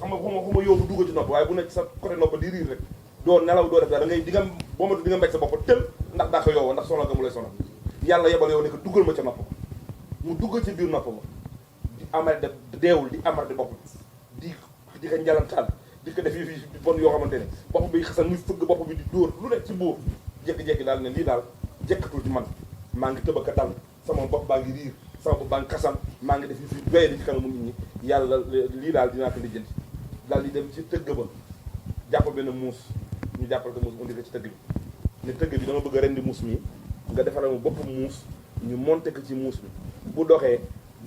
xam nga xuma yow bu dugg ci nopp waaye bu nekk sa côté nopp di riir rek doo nelaw doo def da ngay di nga boo ma di nga mbéj sa bopp tël ndax daa ko yow ndax sonal nga mu lay sonal yàlla yebal yow ne ko duggal ma ca nopp mu duggal ci biir nopp ba di amal de deewul di amar di bopp di ko njalantaan di ko def yi bon yoo xamante ne bopp bi xasan muy fëgg bopp bi di dóor lu nekk ci buur jékki-jékki daal ne lii daal jekkatul ci man maa ngi tëbaka dal sama bopp baa ngi riir sama bopp baa ngi xasan maa ngi def yi fi doye di ci kanamu nit ñi yàlla lii daal dinaa ko lijjanti daal di dem ci tëgg ba jàpp benn muus ñu jàppal ko muus indi ko ci tëgg bi ne tëgg bi dama bëgg a rendi muus mi nga defaral ma bopp muus ñu monté ko ci muus bi bu doxee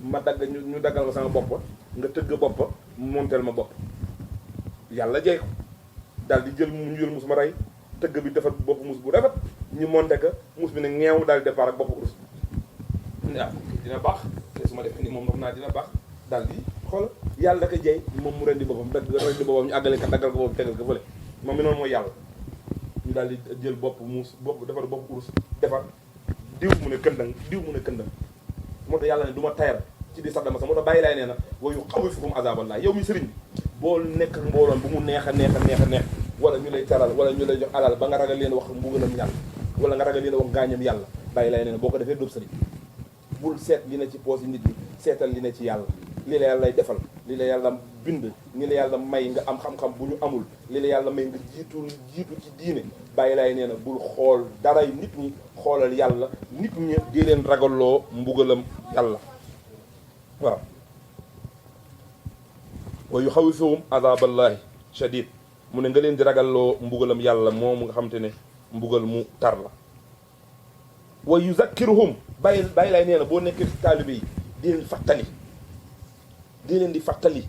ma dagg ñu daggal ma sama bopp nga tëgg bopp monteel ma bopp yàlla jey ko daal di jël ñu jël muus ma rey tëgg bi defar bopp muus bu rafet ñu monté ko muus bi ne ngeew daal di départ ak bopp urus waaw dina baax te su ma defee ni moom wax naa dina baax daal di xool yàlla da ko jey moom mu rendi boppam rendi boppam ñu àggale ko daggal ko boobu tegal ko fële moom mi noonu mooy yàlla ñu daal di jël bopp muus bopp defar bopp urus defar diw mu ne këndang diw mu ne këndang moo tax yàlla ne du ma tayal ci di sax dama sax moo tax bàyyi laay nee na wayu xawi fukum azaballah yow mi sëriñ bi boo nekk mbooloon bu mu neex a neex a neex a neex wala ñu lay taral wala ñu lay jox alal ba nga ragal leen wax mbugalam yàlla wala nga ragal leen wax gaañam yàlla bàyyi laay nee na boo ko defee dóob sëriñ bul seet li ne ci poos yi nit ñi seetal li ne ci yàlla li la yàlla lay defal li la yàlla bind li la yàlla may nga am xam-xam bu ñu amul li la yàlla may nga jiitu ci diine bàyyi laay nee na bul xool daray nit ñi xoolal yàlla nit ñi di leen ragalloo mbugalam yàlla waaw wa yuxawwifuhum azaballahi shadid mu ne nga leen di ragalloo mbugalam yàlla moom nga xam te ne mbugal mu tar la wa yuzakkiruhum bàyyi laay nee na boo nekkee ci taalibe yi di leen fàttali di leen di fàttali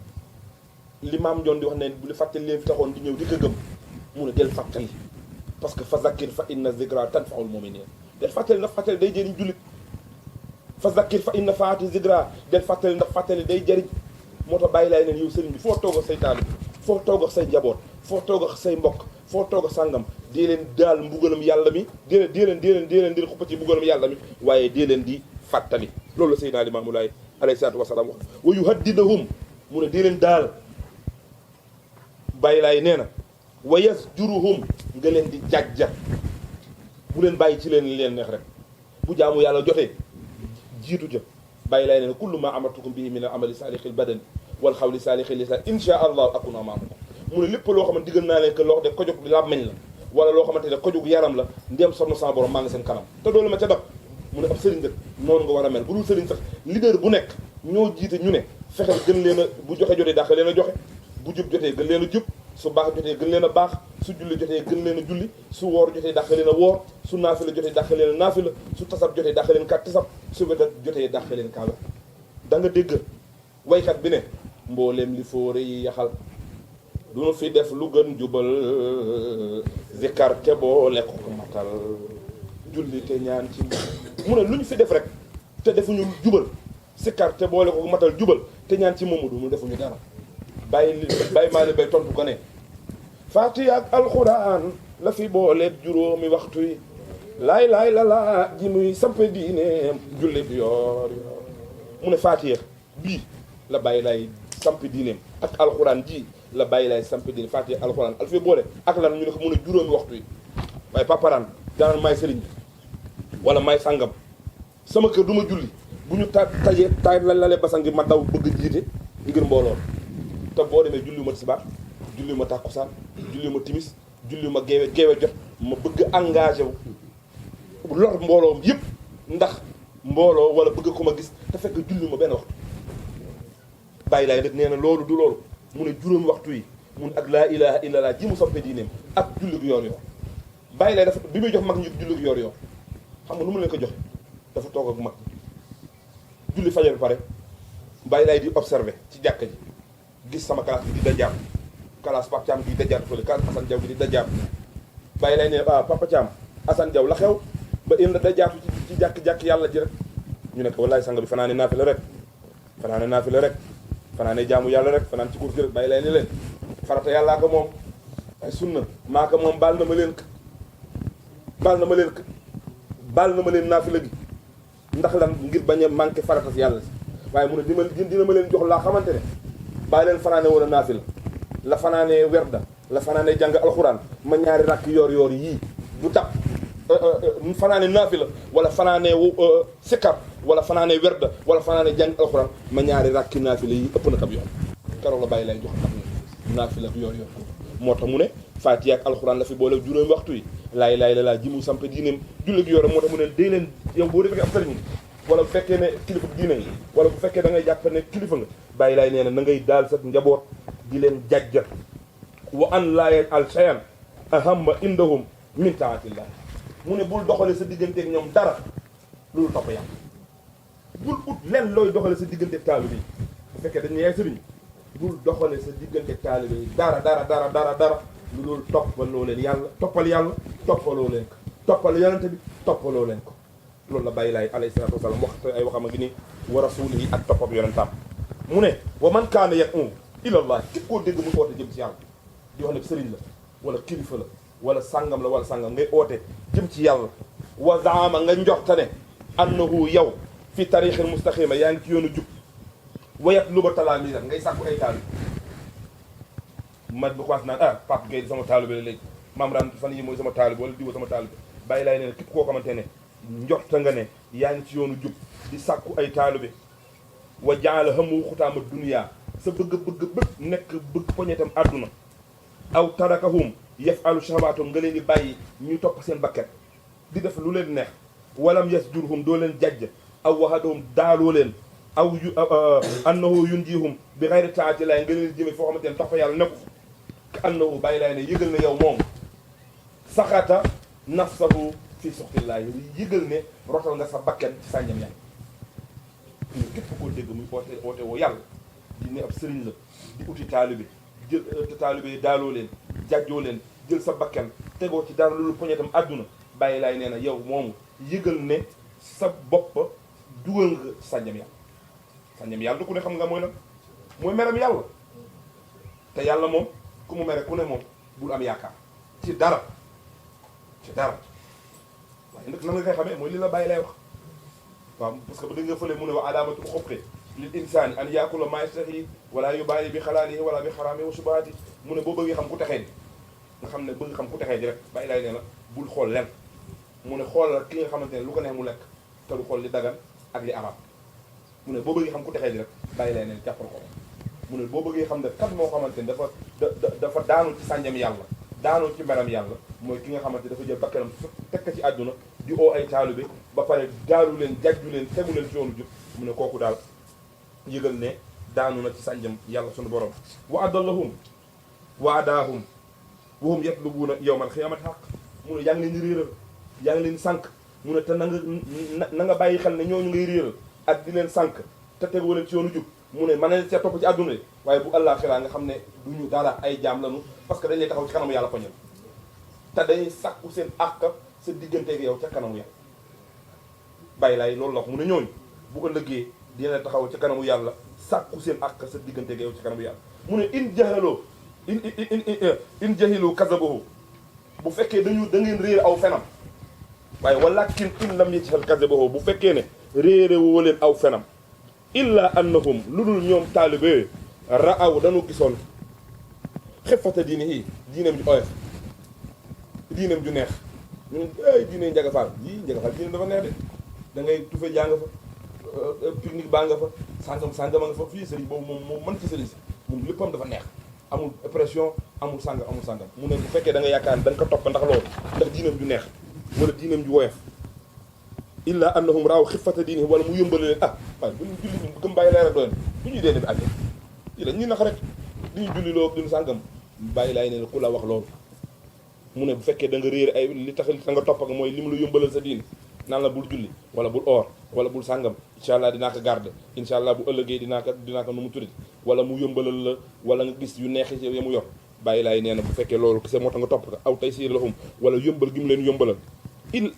li maam Njoon di wax ne bu li fàttali leen fi taxoon di ñëw di ko gëm mu ne del fàttali parce que fa zakkir fa inna zikra tanfaul mu'minin del fàttali ndax fàttali day jëriñ jullit fa zakkir fa inna faati zikra del fàttali ndax fàttali day jëriñ moo tax bàyyi laay neen yow sëriñ bi foo toog ak say taalib foo toog ak say njaboot foo toog ak say mbokk foo toog ak sàngam dee leen daal mbugalam yàlla mi dee leen xuppa ci mbugalam yàlla mi waaye dee leen di fàttali loolu la Seydina Limaamu Laay alayhi salaatu wasalaam wax wa yuhaddidahum mu ne dee leen daal bàyyi laay nee na wa yasjuruhum nga leen di jàjja bu leen bàyyi ci leen neex rek bu jaamu yàlla jotee jiitu ja bàyyi laay nee na kullu ma amartukum bihi min al amali saalixil badani wal xawli saalixil lisaan insha allahu akuna maakum mu ne lépp loo xamante diggal naa leen que loo de kojug làmmeñ la wala loo xamante ne kojug yaram la ndéem sonn sama borom maa ngi seen kanam te doolu ma ca dab mu ne ab sëriñ rek noonu nga war a mel bu dul sëriñ sax leader bu nekk ñoo jiite ñu ne fexeel gën leen a bu joxe jotee dàq leen a joxe bu jub jotee gën leen a jub su baax jotee gën leen a baax su julli jotee gën leen a julli su woor jotee dàq leen a woor su naafila jotee dàq leen a naafila su tasab jotee dàq leen kat tasab su wedat jotee dàq leen kaa da nga dégg waykat bi ne mbooleem li fóore yi yaxal du nu fi def lu gën jubal zikar te boole ko matal julli te ñaan ci mu ne lu ñu fi def rek te defuñu jubal zikar te boole ko matal jubal te ñaan ci moomu du mu defuñu dara bàyyi maa li bay tontu ko ne Faatiha ak alxuraan la fi booleet juróomi waxtu yi laay la ji muy sampe diine julli bi yoor mu ne Faatiha bii la bàyyi lay sampe diineem ak alxuraan ji la bàyyi lay sampe diine Faatiha alxuraan al fi boole ak lan ñu ne ko mun a juróomi waxtu yi waaye paparaan danaan maay sëriñ bi wala maay sàngam sama kër du ma julli bu ñu tajee lale basang gi ma daw bëgg jiite ngir mbooloo te boo demee julli ma tisbaar julli ma tàkkusaan julli ma timis julli ma geewe jot ma bëgg engagé wu lor mbooloom yëpp ndax mbooloo wala bëgg ko ma gis te fekk julli ma benn waxtu bàyyi laay nag nee na loolu du loolu mu ne juróomi waxtu yi mun ak laa ilaha illallah ji mu soppe diineem ak julli gu yoor yoor bàyyi laay dafa bi muy jox mag ñi julli gu yoor yoor xam nga nu mu leen ko joxe dafa toog ak mag julli fajar bi pare bàyyi laay di observé ci jàkka ji gis sama classe bi di dajaab classe Papa Thiam gi di dajaab fële classe Assane Diaw gi di dajaab bàyyi lay ne Papa Thiam Assane Diaw la xew ba in la dajaatu ci jàkk yàlla ji rek ñu ne ko wallaay sang bi fanaane naafila rek fanaane jaamu yàlla rek fanaan ci cours gi rek bàyyi lay ne leen farata yàllaa ko moom ay sunna maa ko moom baal na ma leen naafila gi ndax lan ngir bañ a manqué farata si yàlla si waaye mu ne dina ma leen jox laa xamante ne bàyyi leen fanaane wala naafila la fanaanee werda la fanaanee jàng alxuraan ma ñaari rakk yoor yii bu tab fanaanee naafila wala fanaanee sikkar wala fanaanee werda wala fanaanee jàng alxuraan ma ñaari rakki naafila yi ëpp na tab yoon keroog la bàyyi lay jox ndax naafila yoor moo tax mu ne Faatiha ak alxuraan la fi boole juróomi waxtu yi laay la laa ji mu samp diineem julli gi yore moo tax mu ne day leen yow boo defee ab sëriñ wala bu fekkee ne kilifa diine nga wala bu fekkee da ngay jàpp ne kilifa nga bàyyi laay nee na na ngay daal sa njaboot di leen jajja wa an laayeen al shayan ahamma indahum min taatillah mu ne bul doxale sa digganteeg ñoom dara loolu topp yàlla bul ut len looy doxale sa digganteeg taalibe yi bu fekkee dañ ne yaay sëriñ bul doxale sa digganteeg taalibe yi dara lu dul toppaloo leen yàlla toppaloo leen ko toppal yonente bi toppaloo leen ko loolu la bàyyi laay alayhi salaatu wasalaam wax ay waxam a ngi nii wa rasulihi ak toppam yonentam mu ne wa man kaana yad'u ila allah képp koo dégg mu oote jëm ci yàlla di wax ne sëriñ la wala kilifa la wala sàngam la wala sàngam ngay oote jëm ci yàlla wa zaama nga njortane annahu yow fi tariixil mustaqima yaa ngi ci yoonu jub wa yatluba talaamisan ngay sàkku ay taalibe ma bu commencé naan Pape Gueye sama taalibe la léegi maam daan fan yi mooy sama taalibe wala diwa sama taalibe bàyyi laay nee na képp koo xamante ne njorta nga ne yaa ngi ci yoonu jub di sàkku ay taalibe wa jaala hamu xutaama dunya sa bëgg nekk bëgg poñetam àdduna aw tarakahum yafalu shahawaatum nga leen di bàyyi ñuy topp seen bakket di def lu leen neex walam yasjurhum doo leen jajj aw wahadahum daaloo leen aw annahu yunjihum bi xayri taati laay nga leen di jëme foo xamante ne topp yàlla nekku ka annahu bàyyi laay ne yëgal ne yow moom saxata nafsahu fii suxtillaahi yëgal ne rotal nga sa bakken ci sànjam yàlla ñu képp koo dégg muy oote woo yàlla di ne ab sëriñ la di uti taalibe jël taalibe yi daaloo leen jàjjoo leen jël sa bakken tegoo ci dara loolu poñetam àdduna bàyyi laay nee na yow moomu yëgal ne sa bopp dugal nga sànjam yàlla du ku ne xam nga mooy lan mooy meram yàlla te yàlla moom ku mu mere ku ne moom bul am yaakaar ci dara waaye nag nan nga koy xamee mooy li la bàyyi lay wax waaw parce que ba dëgg nga fële mu ne wa alaamatul xubqi lil insaani an yaakula maa yastahi wala yubaali bi xalaalihi wala bi xaraami wa subahaati mu ne boo bëggee xam ku texee di nga xam ne bëgg xam ku texee di rek bàyyi lay nee na bul xool len mu ne xoolal ki nga xamante ne lu ko neex mu lekk te du xool li dagan ak li araam mu ne boo bëggee xam ku texee di rek bàyyi lay neen jàppal ko mu ne boo bëggee xam ne kat moo xamante ne dafa daanu ci sànjam yàlla daanu ci meram yàlla mooy ki nga xamante ne dafa jël bakkanam tekk ci àdduna di oo ay taalibe ba pare daalu leen jajju leen tegu leen ci yoonu jub mu ne kooku daal yëgal ne daanu na ci sànjam yàlla sunu borom wa adallahum wa adaahum wahum yatlubuuna yawmal xiyaamati xaq mu ne yaa ngi leen di réeral yaa ngi leen di sànq mu ne te na nga bàyyi xel ne ñooñu ngay réeral ak di leen sànq te tegoo leen ci yoonu jub mu ne mën nañ see topp ci àdduna de waaye bu àllaaxira nga xam ne duñu dara ay jaam lañu parce que dañ lay taxaw ci kanamu yàlla poñal te dañuy sàkku seen àq sa digganteeg yow ca kanamu yàlla bàyyi laay loolu la wax mu ne ñooñu bu ko lëggee dina taxaw ca kanamu yàlla sàkku seen àq sa digganteeg yow ca kanamu yàlla mu ne in jahilu kazabahu bu fekkee da ngeen réer aw fenam waaye walakin in lam yajhal kazabahu bu fekkee ne réere woo leen aw fenam illa annahum lu dul ñoom taalibe ra'aw dañu gisoon xefata diine yi diineem ju oyof diineem ju neex ñu ne ay diine njagafaal diine dafa neex de da ngay tufe jaa nga fa pique-nique baa nga fa sàngama nga fa fii sëriñ boobu moom mën ci sëriñ si moom léppam dafa neex amul pression amul sàngam mu ne bu fekkee da nga yaakaar ne da nga ko topp ndax loolu ndax diineem ju neex wala diineem ju woyof illa annahum raaw xifata diini wala mu yëmbale leen waaye bu ñu julli ñu gëm bàyyi lay rek doyen bu ñuy dee bi àgge yi la ñuy nax rek di ñu julli loo duñu sàngam bàyyi laay ne ku la wax loolu mu ne bu fekkee da nga réer ay li tax nga topp ak mooy li mu la yëmbalal sa diini naan la bul julli wala bul oor wala bul sàngam incha allah dinaa ko garde incha allah bu ëllëgee dinaa ko nu mu tuddati wala mu yëmbalal la wala nga gis yu neexi ya mu yor bàyyi laay nee na bu fekkee loolu kese moo tax nga topp ko aw tey siir lahum wala yëmbal gi mu leen yëmbalal il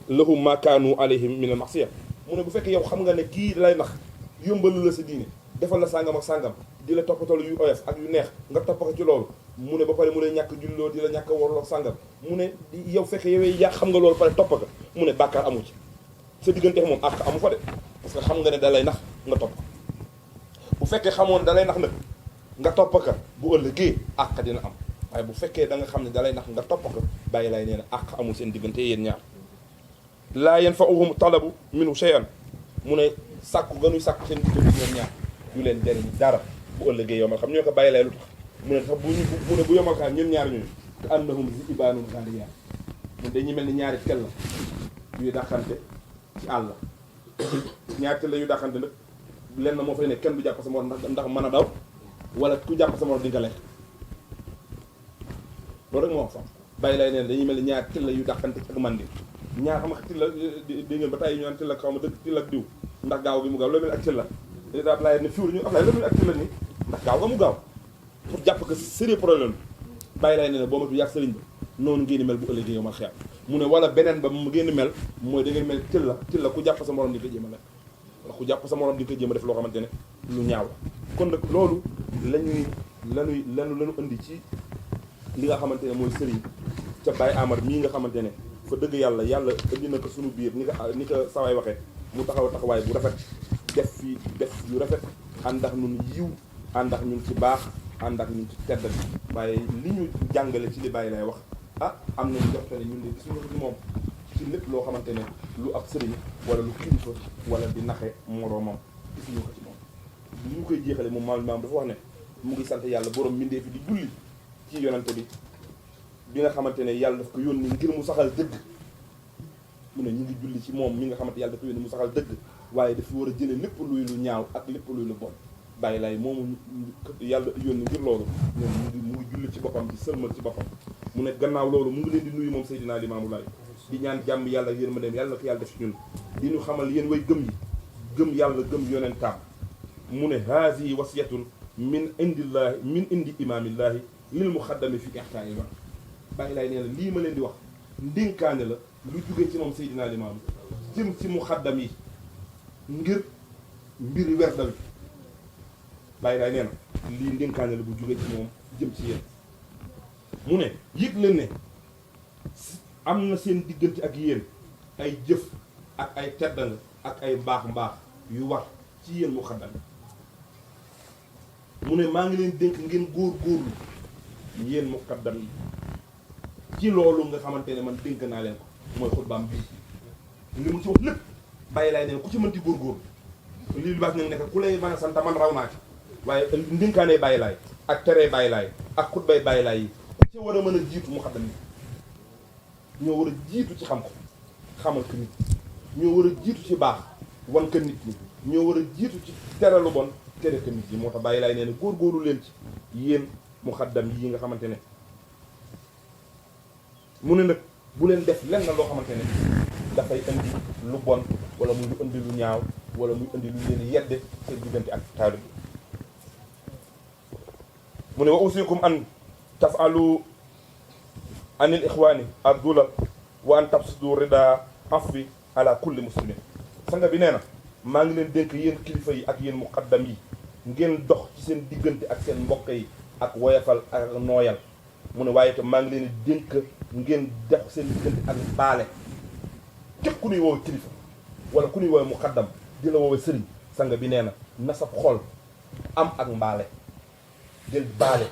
lahum ma kaanu alayhim min al ma'siya mu ne bu fekkee yow xam nga ne kii dalay nax yëmbalu la sa diine defal la sàngam ak sàngam di la toppatoo yu oyof ak yu neex nga topp ko ci loolu mu ne ba pare mu lay ñàkk julloo di la ñàkk warloo sàngam mu ne yow fekkee yow yaa xam nga loolu pare topp ko mu ne bàkkaar amu ci sa diggante moom àq amu fa de parce que xam nga ne da lay nax nga topp ko bu fekkee xamoon da lay nax nag nga topp ka bu ëllëgee àq dina am waaye bu fekkee da nga xam ne dalay nax nga topp ko bàyyi laay nee na àq amul seen diggante yéen ñaar laa yanfa'uhum talabu minhu shay'an mu ne sàkku ganuy sàkku seen diggante ñoom ñaar du leen jariñ dara bu ëllëgee yomal xam ñoo ko bàyyi lay lu tax mu ne sax mu ne bu yomal xam ñun ñaar ñooñu ka annahum zi'baanun ghaaliyaat mu dañuy mel ni ñaari tel la yuy dàqante ci àll ñaari tel la yu dàqante nag lenn moo fay ne kenn du jàpp sa morom ndax mën a daw wala ku jàpp sa morom di nga lekk loolu rek moo wax sax bàyyi lay neen dañuy mel ni ñaari tel la yu dàqante ak mandi ñaar xam nga til la dégg ngeen ba tey ñu naan til la xaw ma dëgg til ak diw ndax gaaw gi mu gaaw loolu mel ak til la daa laay ne fiwur ñu aflaay loolu mel ak til la ni ndax gaaw nga mu gaaw pour jàpp que sérieux problème bàyyi lay ne boo matu yàgg sëriñ ba noonu ngeen di mel bu ëllëgee yow ma xeex mu ne wala beneen ba mu ngeen di mel mooy da ngeen mel til la ku jàpp sa morom di ko jéem a lekk wala ku jàpp sa morom di ko jéem a def loo xamante ne lu ñaaw la kon nag loolu lañu indi ci li nga xamante ne mooy sëriñ ca Baye Amar mii nga xamante ne fa dëgg yàlla indi na ko suñu biir ni ko sawaay waxee mu taxawaay bu rafet def yu rafet ànd ak ñun yiw ànd ak ñun ci baax ànd ak ñun ci tedd bi waaye li ñu jàngale ci li Baye lay wax am nañu jox ne ñun de gisuñu ko ci moom ci lépp loo xamante ne lu ab sëriñ wala lu kilifa wala di naxe moroomam gisuñu ko ci moom li ñu koy jeexale moom maam dafa wax ne mu ngi sant yàlla borom mbindee fi di julli ci yonante bi nga xamante ne yàlla daf ko yónni ngir mu saxal dëgg mu ne ñu ngi julli ci moom mi nga xamante yàlla daf ko yónni mu saxal dëgg waaye dafa war a jële lépp luy lu ñaaw ak lépp luy lu bon bàyyi lay moomu yàlla yónni ngir loolu moom mu ngi julli ci boppam di sëlmal ci boppam mu ne gannaaw loolu mu ngi leen di nuyu moom Seydina Limaamu Laay di ñaan jàmm yàlla ak yërmandeem yàlla na ko yàlla def ci ñun di ñu xamal yéen way gëm yi gëm yàlla gëm yonentaam mu ne haasi wasiyatun min indi imaamillaahi lil muxaddami fi ihtaani ma bàyyi laay nee na lii ma leen di wax ndénkaane la lu jóge ci moom Seydina Limaamu jëm ci muxaddam yi ngir mbiri werdal bi bàyyi laay nee na lii ndénkaane la bu jóge ci moom jëm ci yéen mu ne yëg leen ne am na seen diggante ak yéen ay jëf ak ay teddanga ak ay mbaax yu war ci yéen muxaddam yi mu ne maa ngi leen dénk ngeen góor-góorlu yéen muxaddam yi ci loolu nga xamante ne man dénk naa leen ko mooy xutbaam bii li mu ci wax lépp bàyyi laay neen ku ci mënti góorgóorlu lii lu baax nag nekk ku lay mën a sant man raw naa ci waaye ndénkaanee bàyyi laay ak teree bàyyi laay ak xutbay bàyyi laay yi ku ci war a mën a jiitu muxaddam yi ñoo war a jiitu ci xam ko xamal ko nit ñoo war a jiitu ci baax wan ko nit ñi ñoo war a jiitu ci tere lu bon tere ko nit ñi moo tax bàyyi laay nee na góorgóorlu leen ci yéen muxaddam yi nga xamante ne mu ne nag bu leen def lenn loo xamante ne dafay indi lu bon wala muy indi lu ñaaw wala muy indi lu leen yedde seen diggante ak taalib mu ne wa usikum an tafalu anil ixwaani ardula wa an tabsudu rida afwi ala kulli muslimin sanga bi nee na maa ngi leen dénk yéen kilifa yi ak yéen muqaddam yi ngeen dox ci seen diggante ak seen mbokk yi ak woyafal ak nooyal mu ne waaye itam maa ngi leen dénk ngeen dox seen diggante ak baale képp ku ñuy woowe kilifa wala ku ñuy woowe muqaddam di la woowe sëriñ sanga bi nee na sab xol am ak mbaale del baale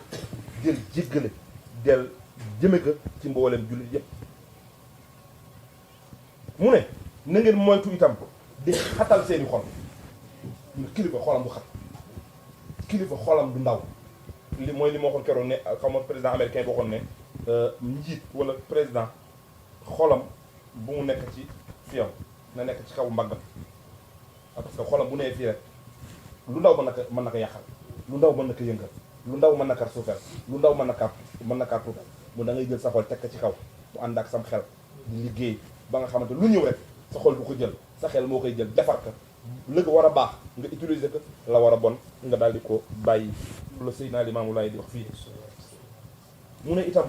del jéggale del jëme ko ci mboolem jullit yépp mu ne na ngeen moytu itam di xatal seeni xol kilifa xolam du xat kilifa xolam du ndaw li mooy li ma waxoon keroog ne xam nga président américain bi waxoon ne njiit wala président xolam bu mu nekk ci fiyam na nekk ci kaw mbaggam parce que xolam bu nee fii rek lu ndaw mën na ko yàqal lu ndaw mën na ko yëngal lu ndaw mën na ko suufeel lu ndaw mën na kaa tuutal mu da ngay jël sa xol teg ko ci kaw mu ànd ak sam xel di liggéey ba nga xamante lu ñëw rek sa xol bu ko jël sa xel moo koy jël defar ko la ko war a baax nga utiliser ko la war a bon nga daal di ko bàyyi la Seydina Limaamu Laay di wax fii mu ne itam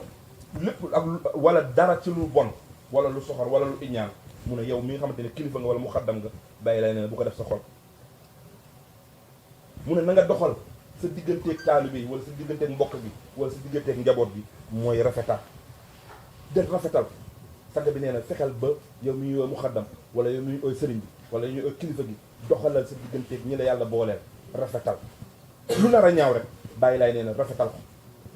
lépp ak wala dara ci lu bon wala lu soxor wala lu iñaan mu ne yow mi nga xamante ne kilifa nga wala mu xaddam nga bàyyi lay ne bu ko def sa xol mu ne na nga doxal sa digganteeg taalibe yi wala sa digganteeg mbokk bi wala sa digganteeg njaboot bi mooy rafetal del rafetal sang bi nee na fexeel ba yow mi ñuy mu xaddam wala yow mi ñuy sëriñ bi wala ñuy kilifa gi doxalal sa digganteeg ñi la yàlla booleel rafetal lu nar a ñaaw rek bàyyi laay nee na rafetal ko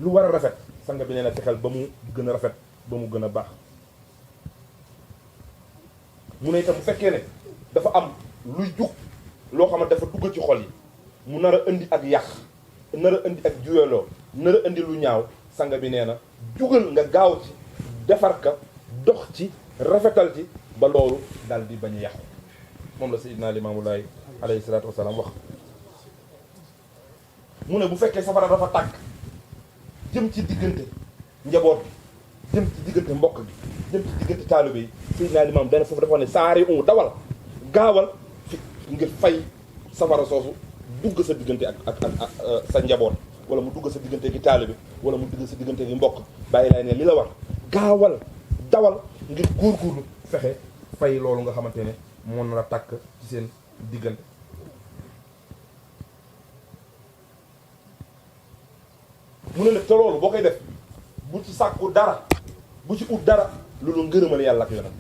lu war a rafet sang bi nee na fexeel ba mu gën a rafet ba mu gën a baax mu ne itam bu fekkee ne dafa am luy jug loo xam ne dafa dugg ci xol yi mu nar a indi ak yàq nar a indi ak juyaloo nar a indi lu ñaaw sang bi nee na jugal nga gaaw ci defar ka dox ci rafetal ci ba loolu daal di bañ a yàqu moom la Seydina Limaamu Laay alayhi salaatu wasalaam wax mu ne bu fekkee safara dafa tàkk jëm ci diggante njaboot bi jëm ci diggante mbokk bi jëm ci diggante taalibe yi Seydina Limaam dana foofu dafa ne saari dawal gaawal fi ngir fay safara soosu dugg sa diggante ak sa njaboot wala mu dugg sa diggante gi taalibe wala mu dugg sa diggante gi mbokk bàyyi laay ne li la war gaawal dawal ngir góorgóorlu fexe fay loolu nga xamante ne moo nar a tàkk ci seen diggante mu ne nag te loolu boo koy def bu ci sàkku dara bu ci ut dara loolu ngërëmal yàlla ak yonent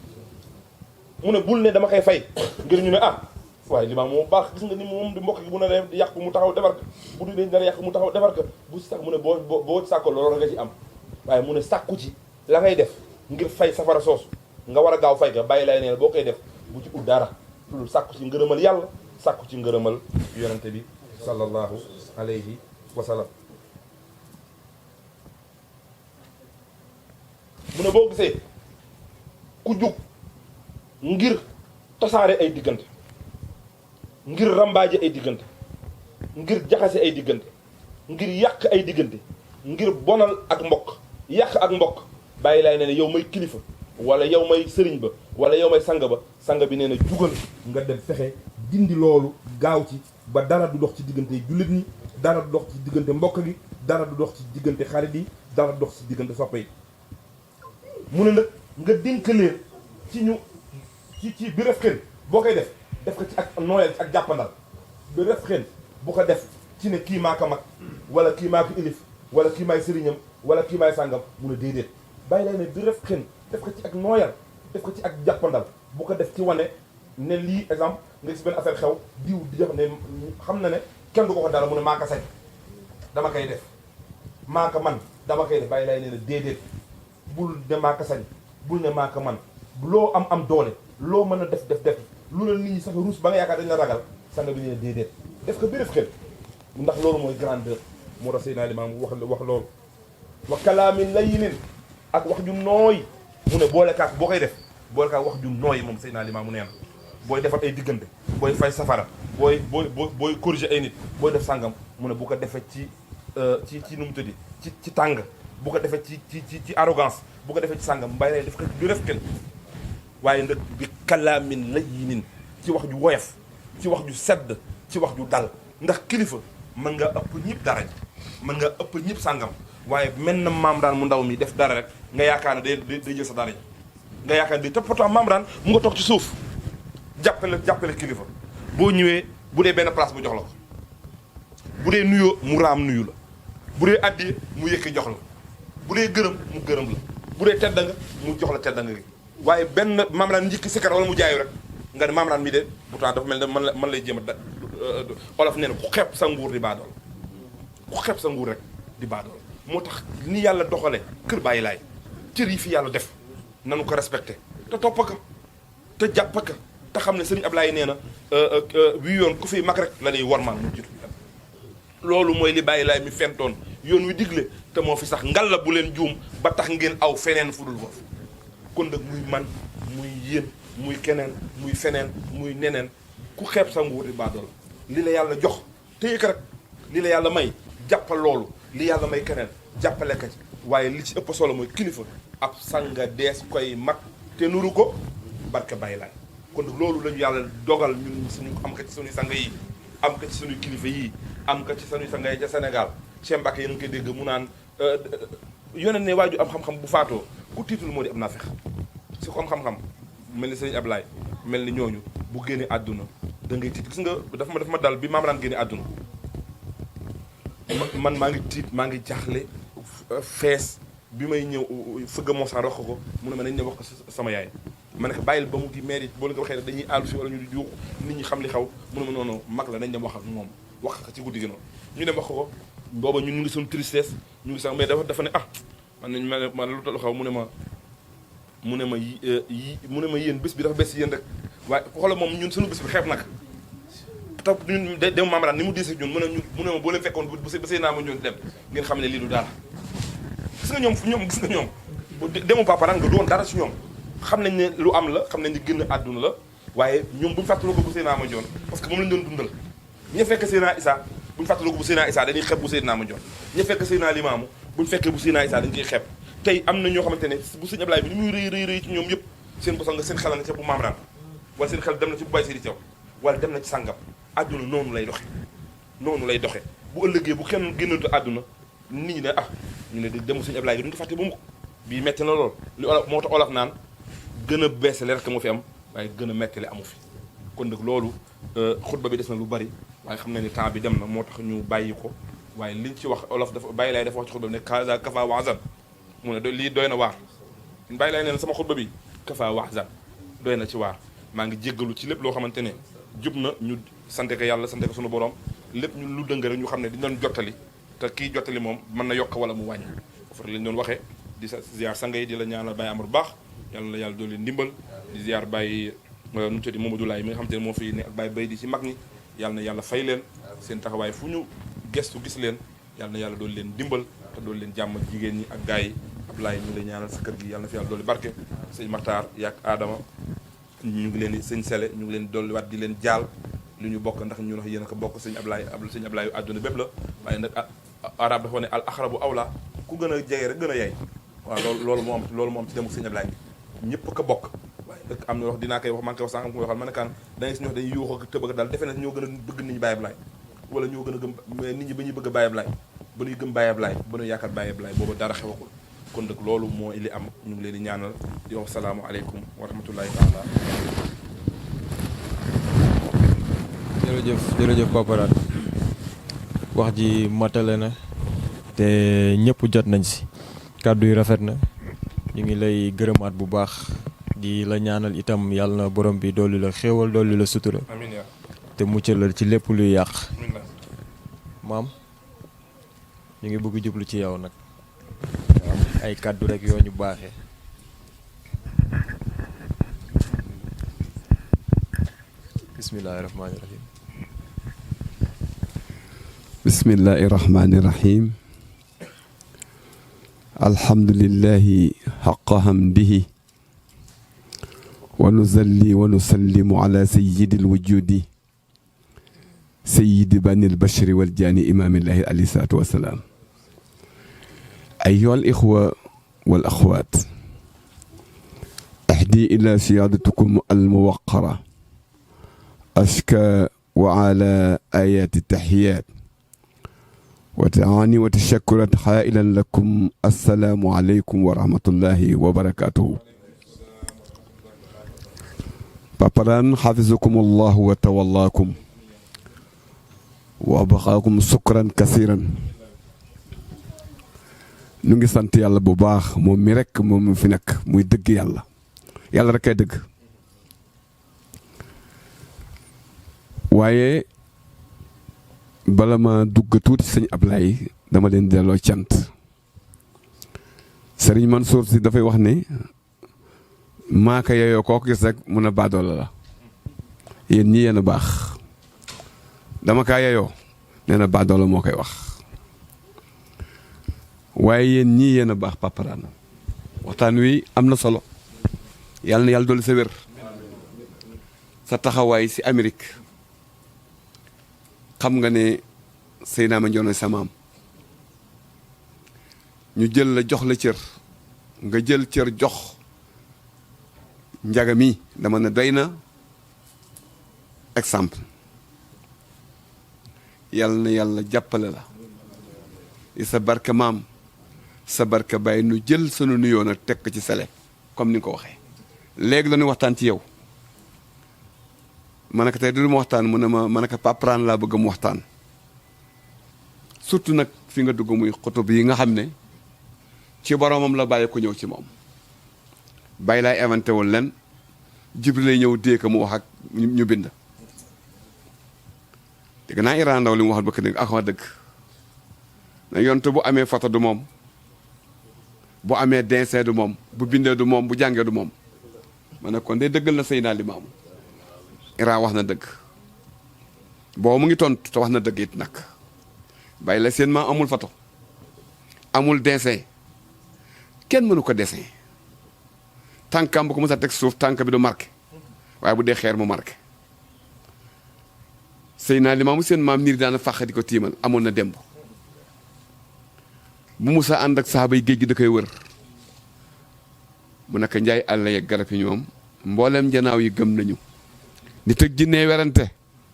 mu ne bul ne dama koy fay ngir ñu ne ah waaye limaam moom baax gis nga ni moom di mbokk gi bu ne yàq mu taxaw defar ka bu du ne dara yàq mu taxaw defar ka bu ci sàkk mu ne boo ci sàkko loolu nga ci am waaye mu ne sàkku ci la ngay def ngir fay safara soosu nga war a gaaw fay ka bàyyi lay neen boo koy def bu ci ut dara loolu sàkku ci ngërëmal yàlla sàkku ci ngërëmal yonente bi sallallahu alayhi wa sallam mu ne boo gisee ku jug ngir tasaare ay diggante ngir rambaaje ay diggante ngir jaxase ay diggante ngir yàq ay diggante ngir bonal ak mbokk yàq ak mbokk bàyyi laay nee ne yow may kilifa wala yow may sëriñ ba wala yow may sang ba sang bi nee na jugal nga dem fexe dindi loolu gaaw ci ba dara du dox ci diggante jullit ñi dara du dox ci diggante mbokk gi dara du dox ci diggante xarit yi dara du dox ci diggante soppe yi mu ne nag nga dénk leen ci ñu ci bi ref xen boo koy def ko ci ak nooyal ci ak jàppandal bi ref xen bu ko def ci ne kii maa ko mag wala kii maa ko ilif wala kii maay sëriñam wala kii maay sàngam mu ne déedéet bàyyi lay ne bi ref xen def ko ci ak nooyal def ko ci ak jàppandal bu ko def ci wane ne lii exemple nga gis benn affaire xew diw di def ne xam na ne kenn du ko dara mu ne maa ko sañ dama koy def maa ko man dama koy def bàyyi lay ne déedéet bul ne maa ko sañ bul ne maa ko man loo am doole loo mën a def lu la nit ñi sax ruus ba nga yaakaar dañ la ragal sanga bi ne déedéet def ko bi def xel ndax loolu mooy grandeur moo tax Seydina Limaam wax loolu wa kalaamin layyin ak wax ju nooy mu ne boole kaak boo koy def boole kaak wax ju nooy moom Seydina Limaam mu neen booy defar ay diggante booy fay safara booy corriger ay nit booy def sàngam mu ne bu ko defee ci nu mu tëddi ci tàng bu ko defee ci arrogance bu ko defee ci sàngam mbay lay def ko du ref kenn waaye nag bi kalaamin layyin ci wax ju woyof ci wax ju sedd ci wax ju dal ndax kilifa mën nga ëpp ñëpp dara mën nga ëpp ñëpp sàngam waaye mel na maam daan mu ndaw mi def dara rek nga yaakaar ne day jël sa dara nga yaakaar ne te pourtant maam daan mu nga toog ci suuf jàppale kilifa boo ñëwee bu dee benn place mu jox la ko bu dee nuyoo mu raam nuyu la bu dee addi mu yëkki jox la bu dee gërëm mu gërëm la bu dee tedda nga mu jox la tedda nga gi waaye benn maam daan njëkki sikkar wala mu jaayu rek nga ne maam daan mi de pourtant dafa mel ne man lay jéem a olof nee na ku xeeb sa nguur di baadool ku xeeb sa nguur rek di baadool moo tax ni yàlla doxale kër bàyyi laay cër yi fi yàlla def nanu ko respecté te topp ka te jàpp ka te xam ne sëriñ Ablaye nee na wi yoon ku fi mag rek la ñuy warmaal mu jiitu loolu mooy li bàyyi laay mi fentoon yoon wi digle te moo fi sax ngal la bu leen juum ba tax ngeen aw feneen fu dul foofu kon nag muy man muy yéen muy keneen muy feneen muy neneen ku xeeb sa nguur di baadool li la yàlla jox téye ko rek li la yàlla may jàppal loolu li yàlla may keneen jàppale ka ci waaye li ci ëpp solo mooy kilifa ab sanga dees koy mat te nuru ko barke bàyyi laay kon loolu lañu yàlla dogal ñun suñu am ko ci suñuy sang yi am ko ci suñuy kilifa yi am ko ci suñuy sang yi ca Sénégal Cheikh Mbacke yéen a ngi koy dégg mu naan yoneen ne waaju am xam-xam bu faatoo ku tiitul moo di am naa fex si ko am xam-xam mel ni sëriñ Ablaye mel ni ñooñu bu génnee àdduna da ngay tiit gis nga dafa ma dal bi maam daan génne àdduna man maa ngi tiit maa ngi jaaxle fees bi may ñëw fëgg moosaan wax ko mu ne ma nañ ñëw wax ko sama yaay ma ne ko bàyyil ba mu di maire yi boo leen ko waxee dañuy àllu si wala ñu di juux nit ñi xam li xaw mu ne ma noonu mag la nañ dem wax ak moom wax ko ci guddi gi noonu ñu dem wax ko booba ñun ñu ngi suñu tristesse ñu ngi sax mais dafa ne man lu tax xaw mu ne ma yéen bés bi dafa bés yéen rek waaye xoolal moom ñun suñu bés bi xeeb nag te ñun dem maam daan ni mu diis ñun mu ne ma boo leen fekkoon bu see naa ma ñoon dem ngeen xam ne lii du dara gis nga ñoom demu papa nga doon dara si ñoom xam nañ ne lu am la xam nañ ne génn àdduna la waaye ñoom buñu fàttaloo ko bu Seydina Mandione parce que moom lañu doon dundal ña fekk Seydina Issa buñu fàttaloo ko bu Seydina Issa dañuy xeeb bu Seydina Mandione ña fekk Seydina Limaamu buñu fekkee bu Seydina Issa dañ koy xeeb tey am na ñoo xamante ne bu Sëñ Ablaye bi ni muy rëy ci ñoom yëpp seen bosal nga seen xel nga ca bu Maam Raan wala seen xel dem na ci bu Baye Seydi Thiaw wala dem na ci sàngam àdduna noonu lay doxe bu ëllëgee bu kenn génnatu àdduna nit ñi ne ñu ne demu Sëñ Ablaye gi duñu ko fàtte bu mu ko bii metti na lool li olof moo tax olof naan gën a beesale rek moo fi am waaye gën a mettale amu fi kon nag loolu xutba bi des na lu bari waaye xam na ni temps bi dem na moo tax ñu bàyyi ko waaye liñ ci wax olof dafa bàyyi laay dafa wax ci xutba bi ne kafa waxzan mu ne lii doy na waar bàyyi laay neen sama xutba bi kafa waxzan doy na ci waar maa ngi jéggalu ci lépp loo xamante ne jub na ñu sante ko yàlla sante ko sunu borom lépp ñu lu dëng rek ñu xam ne di doon jottali te kii jottali moom mën na yokk wala mu wàññi foofu lañ doon waxee di sa ziar sanga yi di la ñaanal Baye Amadou baax yàlla na yàlla doole ndimbal di ziar Baye nu mu tudd Mamadou Laye mi nga xam te ne moo fi ne ak Baye Bay di ci mag ñi yàlla na yàlla fay leen seen taxawaay fu ñu gestu gis leen yàlla na yàlla doole leen dimbal te doole leen jàmm jigéen ñi ak gars yi Ablaye ñu ngi lay ñaanal sa kër gi yàlla na fi yàlla doole barke sëñ Maxtaar yaak Adama ñu ngi leen di sëñ Sele ñu ngi leen dolli waat di leen jaal lu ñu bokk ndax ñu wax yéen a ko bokk sëñ Ablaye àdduna bépp la waaye nag arab dafa ne al axrabu awla ku gën a jege rek gën a yey waaw loolu moo am ci dem ak sëñ Ablaye ñëpp ko bokk waaye nag am na wax dinaa koy wax maa ngi koy wax sànq am ko waxal ma ne kaan da ngay si ñoo dañuy yuuxoo ak tëbëk daal defe na ñoo gën a bëgg nit ñi Baye Ablaye wala ñoo gën a gëm nit ñi ba ñuy bëgg Baye Ablaye ba ñuy gëm Baye Ablaye ba ñuy yaakaar Baye Ablaye booba dara xewagul kon nag loolu moo li am ñu ngi leen di ñaanal di wax salaamu aleykum wa rahmatullahi taala jërëjëf Papa wax ji matale na te ñëpp jot nañ si kàddu yi rafet na ñu ngi lay gërëmaat bu baax di la ñaanal itam yàlla na borom bi dolli la xéewal dolli la sutura amiin te muccal la ci lépp luy yàq maam ñu ngi bëgg jublu ci yow nag am ay kàddu rek yoo ñu baaxee bismillahi rahmaani rahim bismillahi rahmaani rahim alhamdulillahi xaqa hamdihi wa nuzalli wa nusallimu ala sayyidi alwujudi sayyidi bani albashari waljaani imaamillahi alayhi salaatu wassalaam ayyuha alixwa wal axwaat ahdi ila siyaadatikum almuwaqara ashka wa ala ayaati taxiyaat وتعاني وتشكرت حائلا لكم السلام عليكم ورحمة الله وبركاته بابران حفظكم الله وتولاكم وبقاكم شكرا كثيرا نونغي سانت يالا بو باخ موم مي رek موم في نك موي دغ يالا رك دغ waaye bala ma dugg tuuti sëñ Ablaye dama leen delloo cant Serigne Mansour si dafay wax ne maaka yeyoo koo ko gis rek mun a baadoola la yéen ñi yéen a baax dama kaa yeyoo nee na baadoola moo koy wax waaye yéen ñii yéen a baax paparaan waxtaan wi am na solo yàlla na yàlla dolli sa wér sa taxawaay si Amérique xam nga ne Seydina Mandione sa maam ñu jël la jox la cër nga jël cër jox njaga mi dama ne doy na exemple yàlla na yàlla jàppale la sa barke maam sa barke bàyyi nu jël sunu nuyoo nag teg ko ci sele comme ni nga ko waxee léegi la ñuy waxtaan ci yow ma ne ko tey du ma waxtaan mu ne ma ne ko papraan laa bëgg mu waxtaan surtout nag fi nga dugg muy xutub yi nga xam ne ci boromam la bàyyi ko ñëw ci moom bàyyi laay inventé woon len Jibril lay ñëw dee ko mu wax ak ñu bind dégg naa Iran ndaw li mu waxal bëgg dégg ak wax dëgg na yonent bu amee photo du moom bu amee dessin du moom bu bindee du moom bu jàngee du moom ma ne kon de dëggal na Seydina Limaamu Iran wax na dëgg boobu mu ngi tontu te wax na dëgg it nag bàyyi la seen maam amul photo amul dessin kenn mënu ko dessin tànkam bu ko mës a teg suuf tànk bi du marqué waaye bu dee xeer mu marqué Seydina Limaamu seen maam niir daana fàq di ko tiimal amoon na démb bu musa ànd ak saxaaba yi géej gi da koy wër mu nekk njaay àll yeeg garab yi ñoom mboolem janaaw yi gëm nañu nit ak jinne werante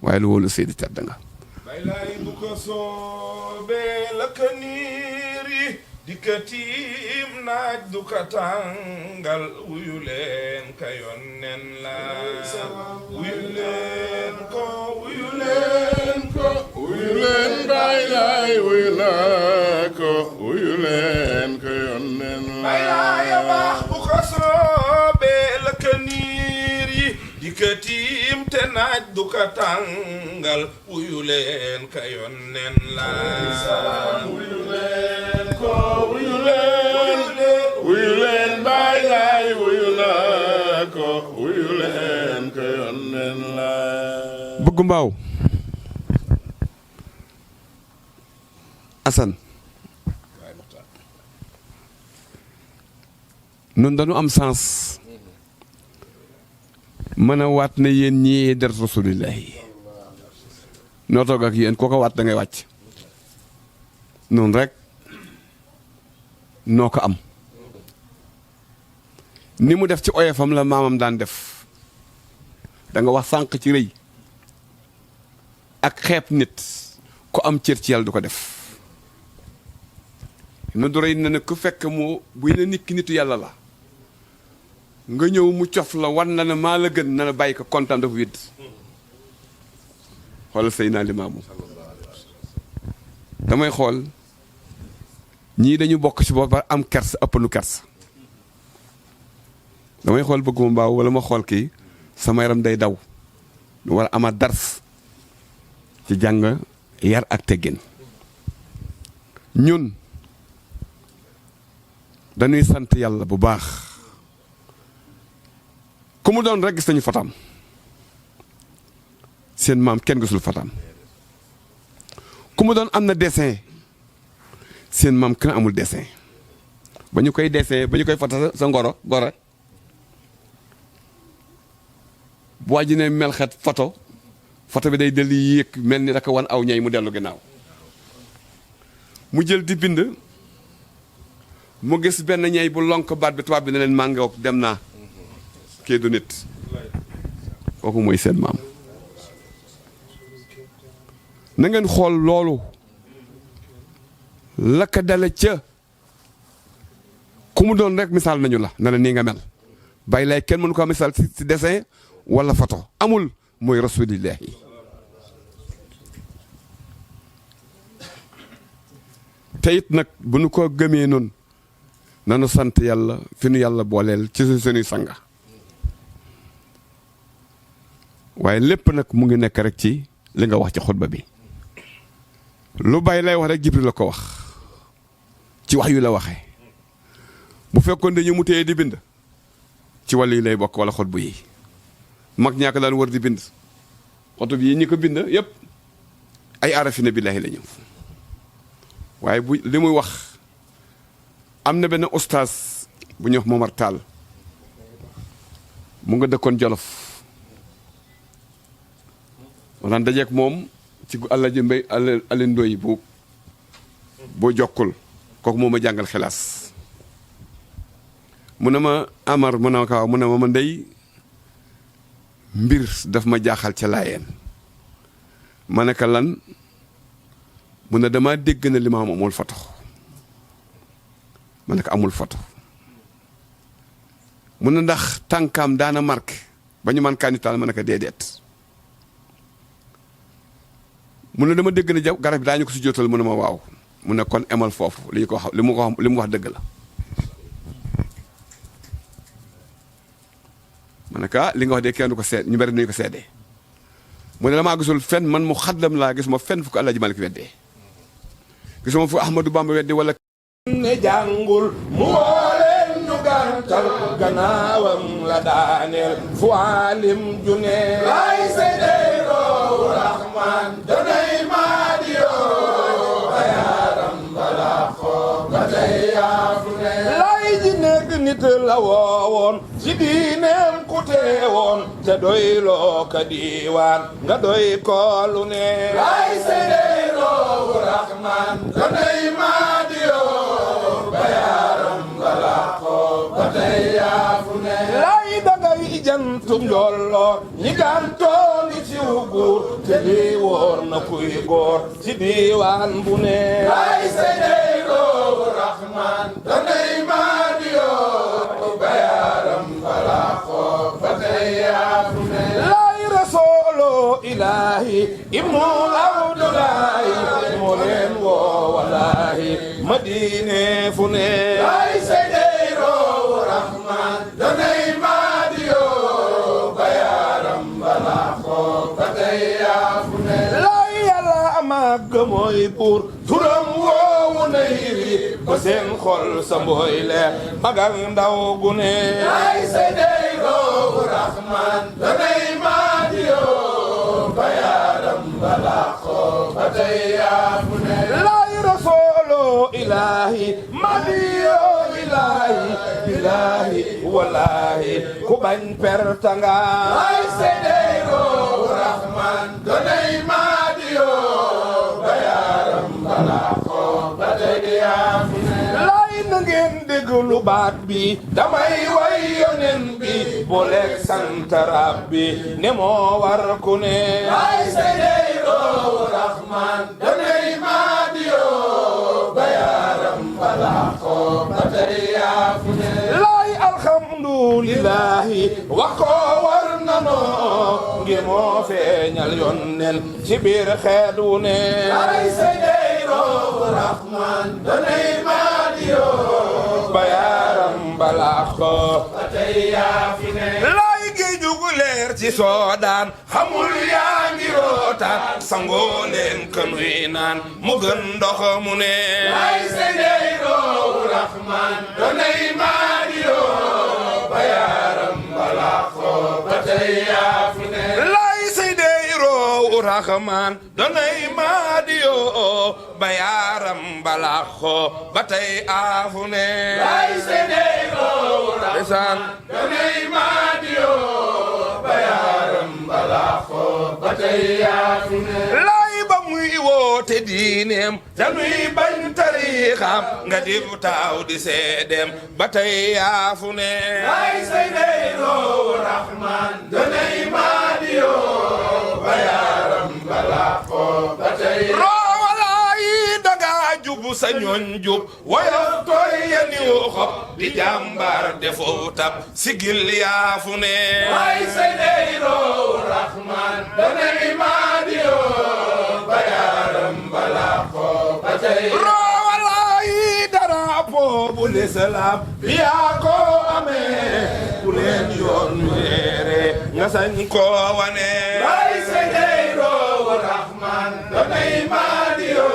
waaye lu wóolu Seydi tedd nga bay laay bu ko soobee la ka niir yi di ka tiim naaj du ka tàngal wuyu leen ka yonnen la wuyu leen ko wuyu leen ko wuyu leen bay laay wuyu la ko wuyu leen ko yonnen la bay laay a baax bu ko soobee la ka niir yi di ka tiim te naaj du ka tàngal wuyu leen ka yonnen la wuyu leen ko wuyu leen bay laay wuyu la ko wuyu leen ko yonnen la bëggu mbaaw Assane noonu dañu am sens mën a waat ne yéen ñii der rasulillahi noo toog ak yéen koo ko waat da ngay wàcc noonu rek noo ko am ni mu def ci oyofam la maamam daan def da nga wax sànq ci rëy ak xeeb nit ku am cër ci yàlla du ko def na du rëy na ne ku fekk mu buy ne nit ki nitu yàlla la nga ñëw mu cof la wan na ne maa la gën na la bàyyi ko kontaan dafa witt xoolal Seydina Limaamu damay xool ñii dañu bokk ci bopp am kers ëpp nu kers damay xool bëgguma mbaaw wala ma xool kii sama yaram day daw lu war a ama dars ci jàng yar ak teggin ñun dañuy sant yàlla bu baax ku mu doon rek gis nañu fotam seen maam kenn gisul fotam ku mu doon am na dessin seen maam kenn amul dessin ba ñu koy dessin ba ñu koy foto sa ngoro goro bu waa ji ne melxet photo bi day dellu yéeg mel ni rek wan aw ñay mu dellu ginnaaw mu jël di bind mu gis benn ñay bu lonk baat bi tubaab bi ne leen màngook dem naa kii du nit kooku mooy seen maam na ngeen xool loolu la ka dale ca ku mu doon rek misaal nañu la na la nii nga mel bàyyi lay kenn mënu ko misaal si dessin wala photo amul mooy rasulillahi te it nag bu nu ko gëmee noonu nanu sant yàlla fi nu yàlla booleel ci suñuy sanga waaye lépp nag mu ngi nekk rek ci li nga wax ci xutba bi lu bàyyi lay wax rek Jibril la ko wax ci wax yu la waxee bu fekkoon dañu mu téye di bind ci wàll yi lay bokk wala xutbu yi mag ñaa ko daan wër di bind xutub yi ñi ko bind yépp ay arafina billaahi la ñu waaye bu li muy wax am na benn ustaas bu ñuy wax Momar Tall mu nga dëkkoon Jolof ma daan dajeek moom ci Alaaji Mbay Alin Ndoy bu boo jokkul kooku moo ma jàngal xilaas mu ne ma Amar mu ne ma kaw mu ne ma ndey mbir daf ma jaaxal ca laayeen ma ne ka lan mu ne dama dégg na limaam amul foto ma ne ko amul foto mu ne ndax tànkaam daana marqué ba ñu man kaanitaal ma ne ko déedéet mu ne dama dégg na jaw garab bi daañu ko si jotal mu ne ma waaw mu ne kon emal foofu li mu wax dëgg la ma ne ko li nga wax de kenn du ko seet ñu bari nañu ko seedee mu ne damaa gisul fenn man mu xaddam laa gis ma fenn fu ko Alaaji Malik weddee gisuma fu Ahmadou Bamba weddi wala ne jàngul mu wooleen ñu gàntal gannaawam la daaneel fu alim ju ne lay seydeyro rahman danay maadiyo bayaaram bala xoo ba tey yaafu ne lay ji nekk nit la woowoon ci diineem ku teewoon te doy loo ka diiwaan nga doy koolu ne lay seydeyro rahman danay maadiyo bayaaram bala xoo ba tey yaafu ne lay dangay jantum njolloor ñi gàntoo ngi ci wuguur te lii wóor na kuy góor ci diiwaan bu ne lay seydeyro rahman danay maadiyo bayaaram bala xoo ba tey yaafu ne lay rasoolo ilaahi ibnu abdullahi moo leen woo walaahi madine fu ne lay seydeyro rahman danay maadiyo bayaaram bala xoo ba tey yaafu ne lay yàlla màgg mooy buur turam woowu nay ri ba seen xol sa mbooy leer mag ak ndaw gu ne lay seydeyro rahman danay maadiyo bayaaram bala xoo ba tey yaafu ne lay rasoolo ilaahi madiyo ilaahi ilaahi walaahi ku bañ pertanga lay seydeyro rahman danay maadiyo bayaaram bala xoo ba tey yaafu ne lay na ngeen déglu baat bi damay way yonen bi booleeg sant Rabbi ne moo war ku ne lay seydeyro rahman danay maadiyo bayaaram bala xoo ba tey yaafu ne lay alhamdulillahi wax ko war nanoo ngir moo feeñal yonnen ci biir xeet wu ne lay seydeyro rahman danay maadiyo bayaaram bala xoo ba tey yaafu ne lay géeju gu leer ci soodaan xamul yaa ngi rootaan sangoo leen kënuy naan mu gën ndox mu ne lay seydeyro rahman danay maadiyo bayaaram bala xoo ba tey yaafu ne lay seydeyro rahman danay maadiyo bayaaram bala xoo ba tey aafu ne lay seydeyro rahman danay maadiyo bayaaram bala xoo ba tey yaafu ne lay ba muy woote diineem danuy bañ tariixam nga dib taaw di seedeem ba tey yaafu ne lay seydeyro rahman danay maadiyo bayaaram bala xoo ba tey roowalaayi danga jub sa ñoñ jub woyof tooy yeniw xob di jàmbar defoo tab sigil yaafu ne lay seydeyro rahman danay maadiyo bayaaram bala xoo ba tey roowalaayi darapoo bu lislaam yaa ko amee ku leen yoon weere nga sañ ko wane lay seydeyro rahman danay maadiyo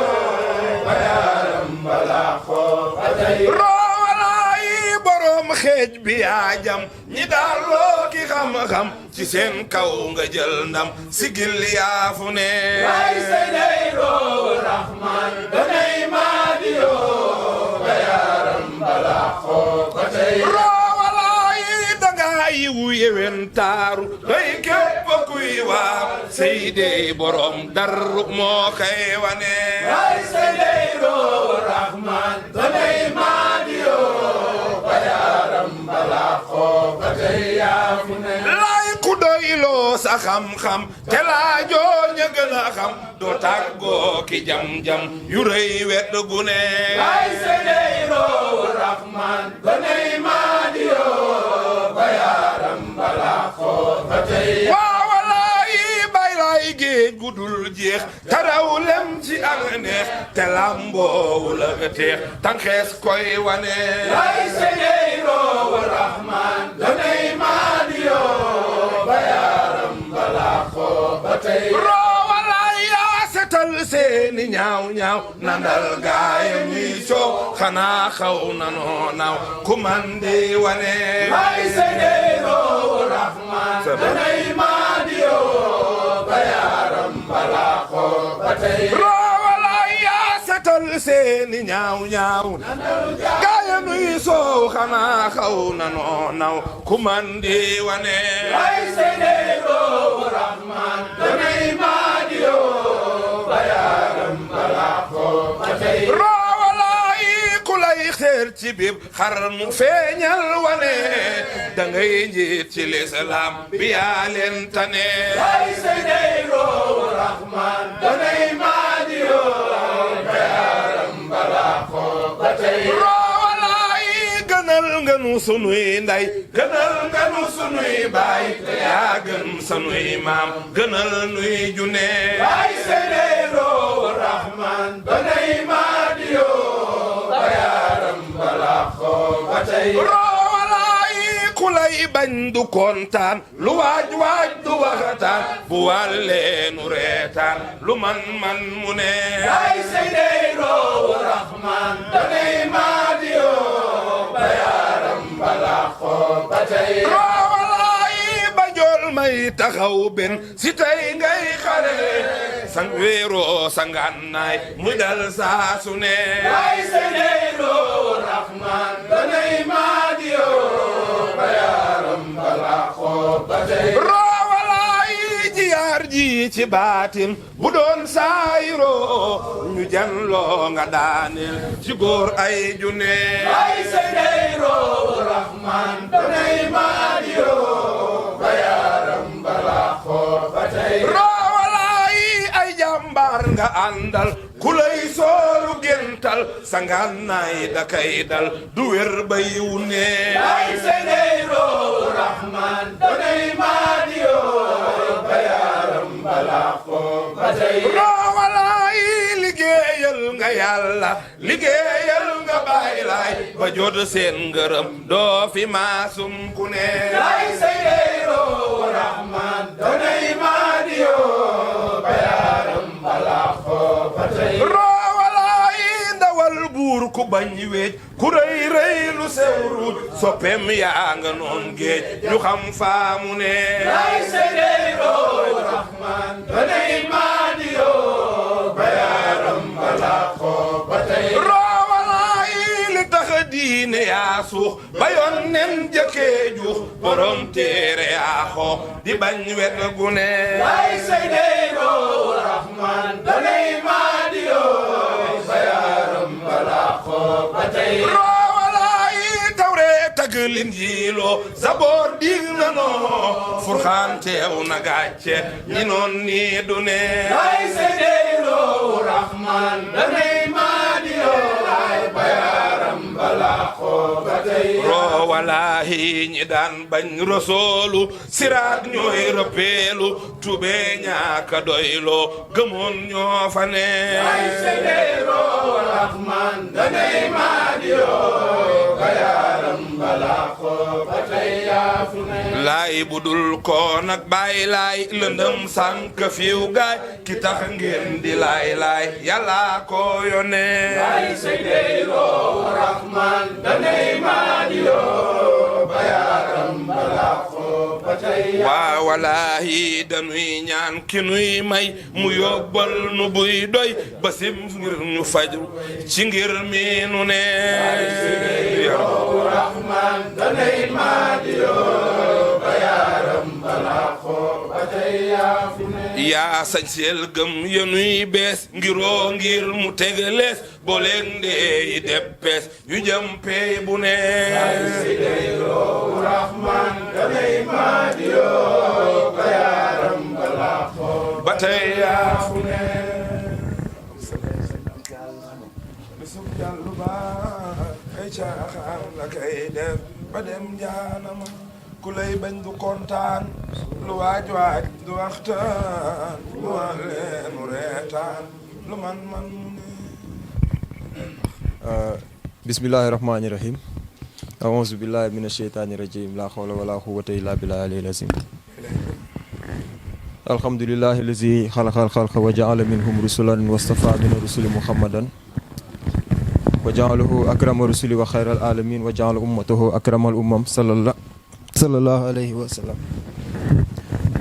bayaaram bala xoo ba tey roowalaayi borom xeej bi yaa jam ñi daal loo ki xam-xam ci seen kaw nga jël ndam sigil yaafu ne lay seydeyro rahman danay maadiyo bayaaram bala xoo ba tey roowalaayi danga yiwu yewen taaru doy képp kuy waar seydey borom darru moo kay wane lay seydeyro rahman danay maadiyo bayaaram bala xoo ba tey yaafu ne lay ku doyloo sa xam-xam te laajoo ña gën a xam doo tàggoo ki jam-jam yu rëy wet gu ne lay seydeyro rahman danay maadiyo bayaaram bala xoo ba tey waawalaayi bay lay géej gu dul jeex taraw lem ci ak neex te lamboowu la teex tànqees koy wane lay seydeyro rahman danay maadiyo bayaaram bala xoo ba tey roowalaay yaa setal seeni ñaaw ñaaw nandal gaayam yi coow xanaa xaw na noo naaw ku man di wane ay seydeyro rahman danay maadiyo bayaram balaaxo ba tey roowala yaa setal seeni ñaaw ñaaw gaayam yi soow xanaa xaw na noo naaw ku man di wane ay seydeyro rahman danay maadiyo bayaram balaaxo ba tey xeer ci biir xar mu feeñal wane da ngay njiit ci lislaam bi yaa leen tane ay seydeyro rahman danay maadiyo bayaram balaaxo ba tey roowalaay gënal nganu sunuy nday gënal nganu sunuy baay te yaa gën sanuy maam gënal nuy junne ay seydeyro rahman danay maadiyo bayaram balaaxo ba tey roowalaay ku lay bañ du kontaan lu waaj waaj du waxataan bu wàlleenu reetaan lu man mu ne ay seydeyro rahman danay maadiyo bayaram balaaxo ba tey roowalaay ba jool may taxaw ben si tey ngay xare sang weeroo sa ngànnaay muy dal saa su ne ay seydeyro rahman danay maadiyo bayaram balaaxo ba tey roowalaay jiyaar ji ci baatin bu doon saayiroo ñu janloo nga daaneel ci góor ay junne ay seydeyro rahman danay maadiyo bayaram balaaxo ba tey jàmbaar nga àndal ku lay sooru gental sa ngànnaay da kay dal du wér bay wu ne ay seydeyro rahman danay maadiyo bayaram balaaxo ba tey roowalaay liggéeyal nga yàlla liggéeyal nga baay laay ba jot seen ngërëm doo fi maasum ku ne ay seydeyro rahman danay maadiyo bayaram balaaxo ba tey roowalaay ndawal buur ku bañ weej ku rëy rëy lu sew ruuj soppeem yaa nga noon géej ñu xam faamu ne ay seydeyro rahman danay maadiyo bayaram balaaxo ba tey roowalaay li tax diine yaa suux bayoon nen jëkkee juux borom téere yaa xoox di bañ wet gu ne ay seydeyro rahman danay maadiyo bayaram balaaxo ba tey roowalaay tawree tagg linjiiloo saboor dig na noo furxaan teew na gàcce ñi noon nii du ne ay seydeyro rahman danay maadiyo bayaram balaaxo ba tey roowalaahi ñi daan bañ rosoolu siraat ñooy rëppeelu tubee ñaaka doyloo gëmoon ñoo fa ne ay seydeyro rahman danay maadiyo bayaram balaaxo ba tey yaa fu ne laay budul ko nag bàyyi laay lëndëm sànk fiw gaay ki tax ngeen di laay laay yàlla ko yónne ay seydeyro rahman danay maadiyo bayaram balaaxo ba tey waa walaahi dañuy ñaan ki nuy may mu yóbbal nu buy doy basim ngir ñu faju ci ngir mi nu ne rahman danay maadiyo bayaram balaaxo ba tey yaa fu ne yaa sañ seel gëm yenuy bees ngiroo ngir mu tegalees booleeg ndeeyi deppees yu jëm peey bu ne seydeyro rahman danay maadiyo bayaram balaaxo ba tey yaa fu ne bisub jàllu ba ay caaxaan la kay def ba dem jaanama ku lay bañ du kontaan lu waaj waaj du waxtaan lu wan leenu reetaan lu man mu ne bismillahi rahmaani rahim auzu billahi mina sheytaani rajim la hawla wala quwwata illa billahi aliyil azim alhamdulillahi allazi xalaqal xalqa wa jaala minhum rusulan wastafa min rusuli muhammadan wa jaalahu akrama rusuli wa xayral alamin wa jaala ummatahu akramal ummam sallallahu alayhi wa sallam.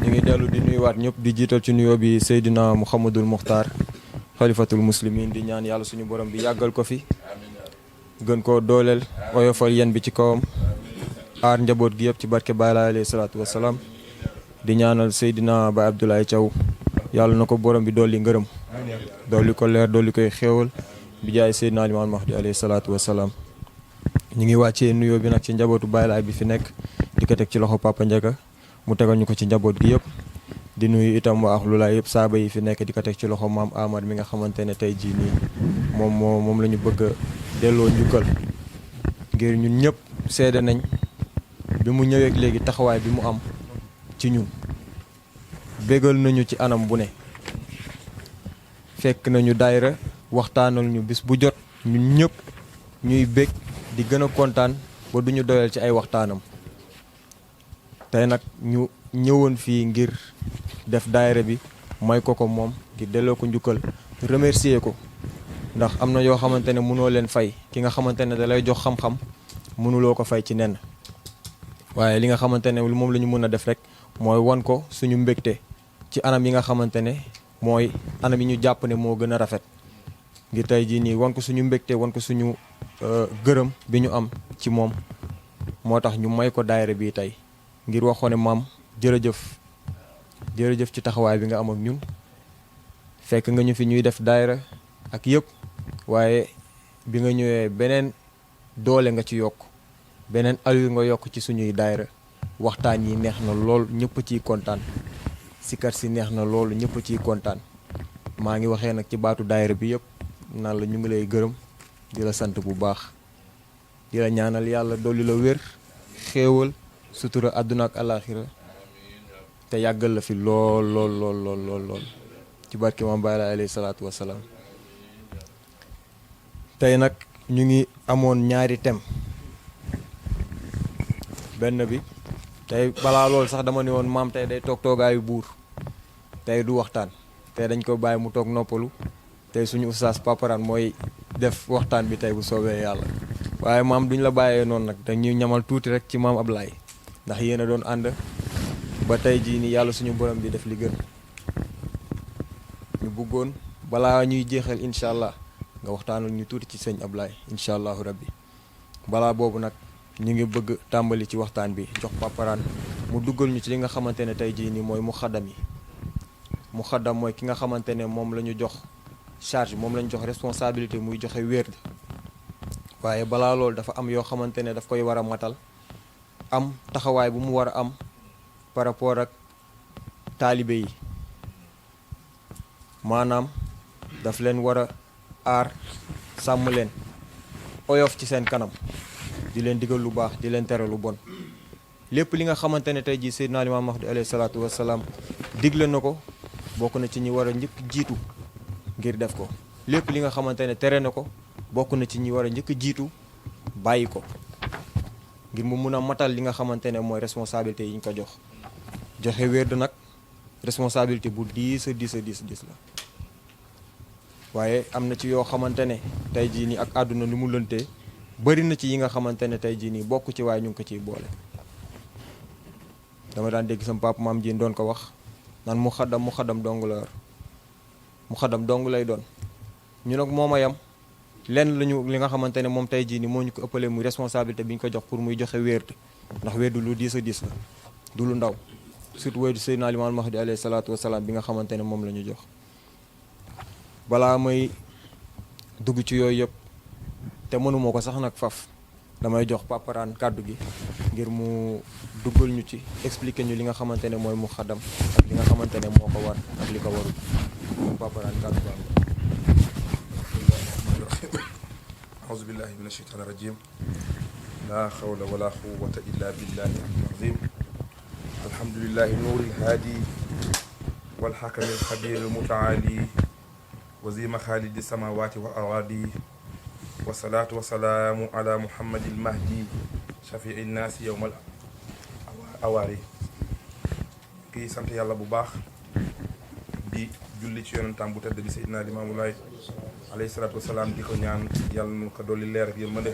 ñu ngi dellu di nuyuwaat ñëpp di jiital ci nuyoo bi Seydina Mouhamadul Muxtaar xalifatul muslimin di ñaan yàlla suñu borom bi yàggal ko fi gën koo dooleel oyofal yen bi ci kawam aar njaboot gi yëpp ci barke Baay Laay alayhi salaatu wasalaam di ñaanal Seydina Baay Abdoulaye Thiaw yàlla na ko borom bi dolli ngërëm dolli ko leer dolli koy xéewal bi jaay Seydina Limaam Mahdi alayhi salaatu wasalaam. ñu ngi wàccee nuyoo bi nag ci njabootu Baay Laay bi fi nekk di ko teg ci loxo Papa Ndiaga mu tegal ñu ko ci njaboot gi yëpp di nuyu itam waa Ahlul Laay yëpp saaba yi fi nekk di ko teg ci loxo maam Amar mi nga xamante ne tey jii nii moom la ñu bëgg a delloo njukkal ngir ñun ñëpp seede nañ bi mu ñëwee léegi taxawaay bi mu am ci ñun bégal nañu ci anam bu ne fekk nañu daayira waxtaanal ñu bis bu jot ñun ñëpp ñuy bég di gën a kontaan ba duñu doyal ci ay waxtaanam tey nag ñu ñëwoon fii ngir def daayira bi may ko moom ngir delloo ko njukkal remercier ko ndax am na yoo xamante ne mënoo leen fay ki nga xamante ne da lay jox xam-xam mënuloo ko fay ci nen waaye li nga xamante ne moom la ñu mën a def rek mooy wan ko suñu mbégte ci anam yi nga xamante ne mooy anam yi ñu jàpp ne moo gën a rafet ngir tey jii nii wan ko suñu mbégte wan ko suñu gërëm bi ñu am ci moom moo tax ñu may ko daayira bii tey ngir waxoo ne maam jërëjëf ci taxawaay bi nga am ak ñun fekk nga ñu fi ñuy def daayira ak yëpp waaye bi nga ñëwee beneen doole nga ci yokk beneen allure nga yokk ci suñuy daayira waxtaan yi neex na lool ñëpp ciy kontaan sikar si neex na loolu ñëpp ciy kontaan maa ngi waxee nag ci baatu daayira bi yëpp naan la ñu ngi lay gërëm di la sant bu baax di la ñaanal yàlla dolli la wér xéewal sutura àdduna ak alaaxira te yàggal la fi lool ci barke Maam Baay Laay alayhi salaatu wasalaam. tey nag ñu ngi amoon ñaari thème benn bi tey balaa loolu sax dama ne woon maam tey day toog toogaayu buur tey du waxtaan tey dañ ko bàyyi mu toog noppalu tey suñu ustaas paparaan mooy def waxtaan bi tey bu soobee yàlla waaye maam duñ la bàyyee noonu nag dañuy ñamal tuuti rek ci maam Ablaye ndax yéen a doon ànd ba tey jii nii yàlla suñu borom bi def li gën ñu bëggoon balaa ñuy jeexal incha allah nga waxtaanal ñu tuuti ci sëñ Ablaye incha allahu rabbi balaa boobu nag ñu ngi bëgg tàmbali ci waxtaan bi jox paparaan mu duggal ñu ci li nga xamante ne tey jii nii mooy mu xaddam yi mu xaddam mooy ki nga xamante ne moom la ñu jox charge moom la ñu jox responsabilité muy joxe wér waaye balaa loolu dafa am yoo xamante ne daf koy war a matal am taxawaay bu mu war a am par rapport ak taalibe yi maanaam daf leen war a aar sàmm leen oyof ci seen kanam di leen digal lu baax di leen tere lu bon lépp li nga xamante ne tey jii Seydina Limaam Mahdi alayhi salaatu wasalaam digle na ko bokk na ci ñi war a njëkk jiitu ngir def ko lépp li nga xamante ne tere na ko bokk na ci ñi war a njëkk jiitu bàyyi ko ngir mu mun a matal li nga xamante ne mooy responsabilité yi ñu ko jox joxe wérd nag responsabilité bu diis la waaye am na ci yoo xamante ne tey jii nii ak àdduna li mu lëntee bëri na ci yi nga xamante ne tey jii nii bokk ci waaye ñu ngi ko ciy boole dama daan dégg sama papa maam ji doon ko wax naan mu xaddam dong la yor mu xaddam dong lay doon ñu nag moom a yam lenn lañu li nga xamante ne moom tey jii nii moo ñu ko ëppalee muy responsabilité bi ñu ko jox pour muy joxe wérd ndax wérdu lu diis la du lu ndaw surtout wérdu Seydina Limaam Mahdi alayhi salaatu wasalaam bi nga xamante ne moom la ñu jox balaa may dugg ci yooyu yëpp te mënuma ko sax nag faf damay jox paparaan kàddu gi ngir mu duggal ñu ci expliquer ñu li nga xamante ne mooy mu xaddam ak li nga xamante ne moo ko war ak li ko warul paparaan kàddu baa أعوذ بالله من الشيطان الرجيم لا حول ولا قوة إلا بالله العظيم الحمد لله نور الهادي والحكم الخبير المتعالي وزي مخالد السماوات والأراضي والصلاة والسلام على محمد المهدي شفيع الناس يوم الأواري kii sant yàlla bu baax di julli ci yonentam bu tedd bi Seydina Limaamu Laay alayhi salaatu wasalaam di ko ñaan yàlla nu ko dolli leer ak yërmande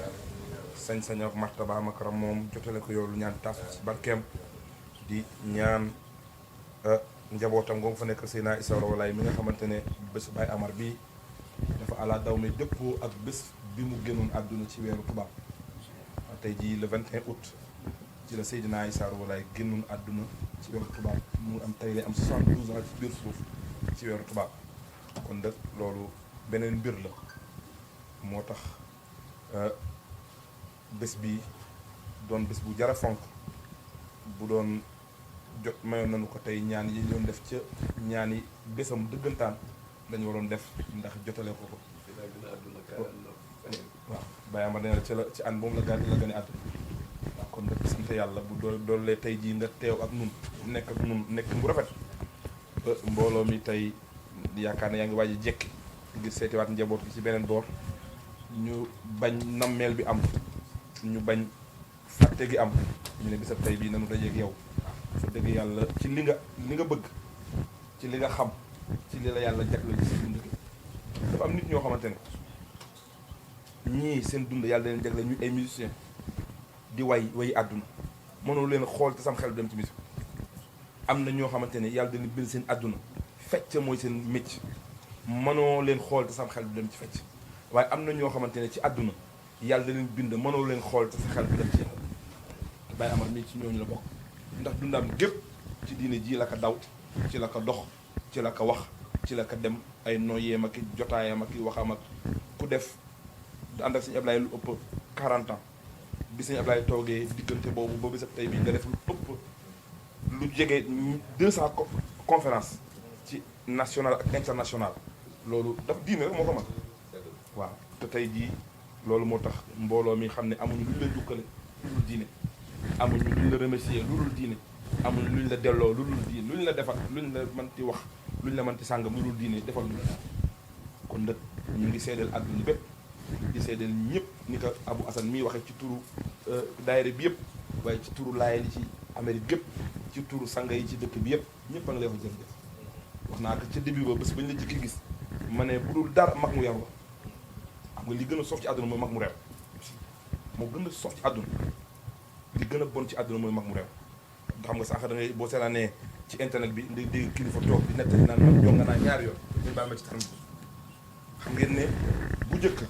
sañ-sañ ak martaba makaram moom jotale ko yoolu ñaan taas ci barkeem di ñaan njabootam ngoom fa nekk Seydina Issa Rouhou Laye mi nga xamante ne bés Baye Amar bi dafa ala daw mi dëppoo ak bés bi mu génnoon àdduna ci weeru tubaab tey jii le 21 août ci la Seydina Issa Rouhou Laye génnoon àdduna ci weeru tubaab mu am tey lay am 72 ans ci biir suuf ci weeru tubaab kon nag loolu beneen mbir la moo tax bés bi doon bés bu jara fonk bu doon jot mayoon nañu ko tey ñaan yi doon def ca ñaan yi bésam dëggantaan dañu waroon def ndax jotale ko waaw Baye Amar nee na ci an moom la gane àdduna waaw kon nag sant yàlla bu doolee tey jii nga teew ak nun nekk bu rafet ba mbooloo mi tey yaakaar ne yaa ngi waaj a jekki ngir seetiwaat njaboot gi ci beneen boor ñu bañ nammeel bi am ñu bañ fàtte gi am ñu ne bisab tey bii nanu dajeeg yow fa dëgg yàlla ci li nga bëgg ci li nga xam ci li la yàlla jagleel ci sa dund gi dafa am nit ñoo xamante ne ñii seen dund yàlla leen jagleel ñu ay musiciens di way àdduna mënoo leen xool te sam xel dem ci musique am na ñoo xamante ne yàlla dañu bind seen àdduna fecc mooy seen métier mënoo leen xool te sam xel du dem ci fecc waaye am na ñoo xamante ne ci àdduna yàlla da leen bind mënoo leen xool te sa xel du dem ci yàlla Baye Amar mii ci ñooñu la bokk ndax dundam gépp ci diine ji la ko daw ci la ko dox ci la ko wax ci la ko dem ay noyeem ak jotaayam ak waxam ak ku def ànd ak sëñ Ablaye lu ëpp 40 ans bi sëñ Ablaye toogee diggante boobu ba bis ak tey bi nga def lu ëpp lu jege 200 conférence ci national ak international loolu dafa diine rek moo ko mën waaw te tey jii loolu moo tax mbooloo mi xam ne amuñu luñ la jukkale lu dul diine amuñu luñ la remercier lu dul diine amuñu luñ la delloo lu dul diine luñ la defal luñ la mënti wax luñ la mënti sàngam lu dul diine defal lu kon nag ñu ngi seedeel àdduna bépp di seedeel ñëpp ni ko Abou Assane mii waxee ci turu daayira bi yëpp waaye ci turu laayeen yi ci Amérique gépp ci turu sanga yi ci dëkk bi yëpp ñëpp a ngi lay wax jërëjëf wax naa ko ca début ba bés bañ la jëkki gis ma ne bu dul dara mag mu yaru la xam nga li gën a soof ci àdduna mooy mag mu réew moo gën a soof ci àdduna li gën a bon ci àdduna mooy mag mu réew xam nga sax da ngay boo seetaanee ci internet bi ndi dégg kilifa toog di nettali naan man jonga naa ñaari yoon ñu baal ma ci terme xam ngeen ne bu njëkk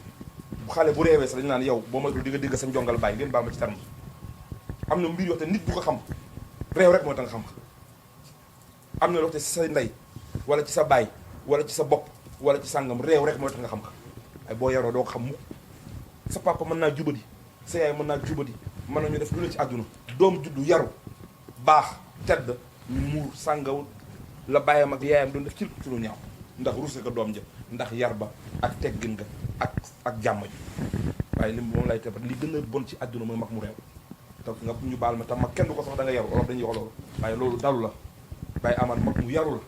bu xale bu réewee sax dañu naan yow boo moytul di nga dégg sa njongal bàyyi ngeen baal ma ci terme am na mbir yoo xam ne nit du ko xam réew rek moo tax nga xam am na loo xam ne ci sa ndey wala ci sa baay wala ci sa bopp wala ci sàngam réew rek moo tax nga xam ko ay boo yaroo doo ko xam mukk sa papa mën naa jubadi sa yaay mën naa jubadi mën nañu def lu ne ci àdduna doom juddu yaru baax tedd ñu muur sàngaw la bàyyam ak yaayam doon def ci lu ñaaw ndax ruuse ko doom ja ndax yar ba ak teggin nga ak jàmm ji waaye li moom lay tebat li gën a bon ci àdduna mooy mag mu réew te nga ñu baal ma tam mag kenn du ko sax da nga yaru olof dañuy wax loolu waaye loolu dalu la Baye Amar mag mu yaru la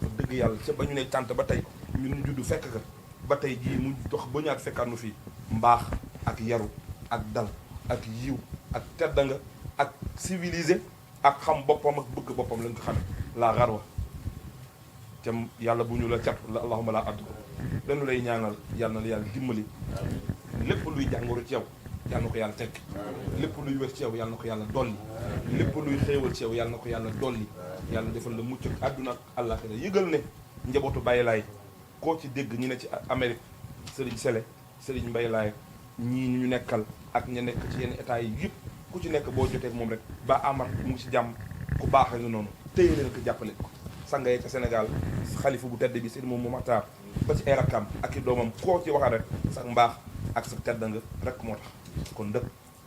fa dëgg yàlla ca ba ñu ne tànt ba tey ñun ñu juddu fekk ka ba tey jii mu dox ba ñaat fekkaat nu fii mbaax ak yaru ak dal ak yiw ak tedda nga ak civilisé ak xam boppam ak bëgg boppam lañ ko xamee laa xarwa cam yàlla bu ñu la cat la allahuma laa addu dañu lay ñaanal yàlla na la yàlla dimbali lépp luy jàngoro ci yow yàlla na ko yàlla tekk lépp luy wér ci yow yàlla na ko yàlla dolli lépp luy xéewal ci yow yàlla na ko yàlla dolli yàlla defal la mucc ak àdduna ak àllaaxira yëgal ne njabootu Baye Laye koo ci dégg ñi ne ci Amérique Serigne Sele Serigne Mbaye Laye ñii ñu nekkal ak ña nekk ci yenn état yi yëpp ku ci nekk boo jotee ak moom rek ba Amar mu ngi ci jàmm ku baax nga noonu téye leen ko jàppale ko sangay ca Sénégal xalifa bu tedd bi seen moom mu maxtaar ba ci ay rakkam ak i doomam koo ci waxal rek sax mbaax ak sa tedd nga rek moo tax kon dëkk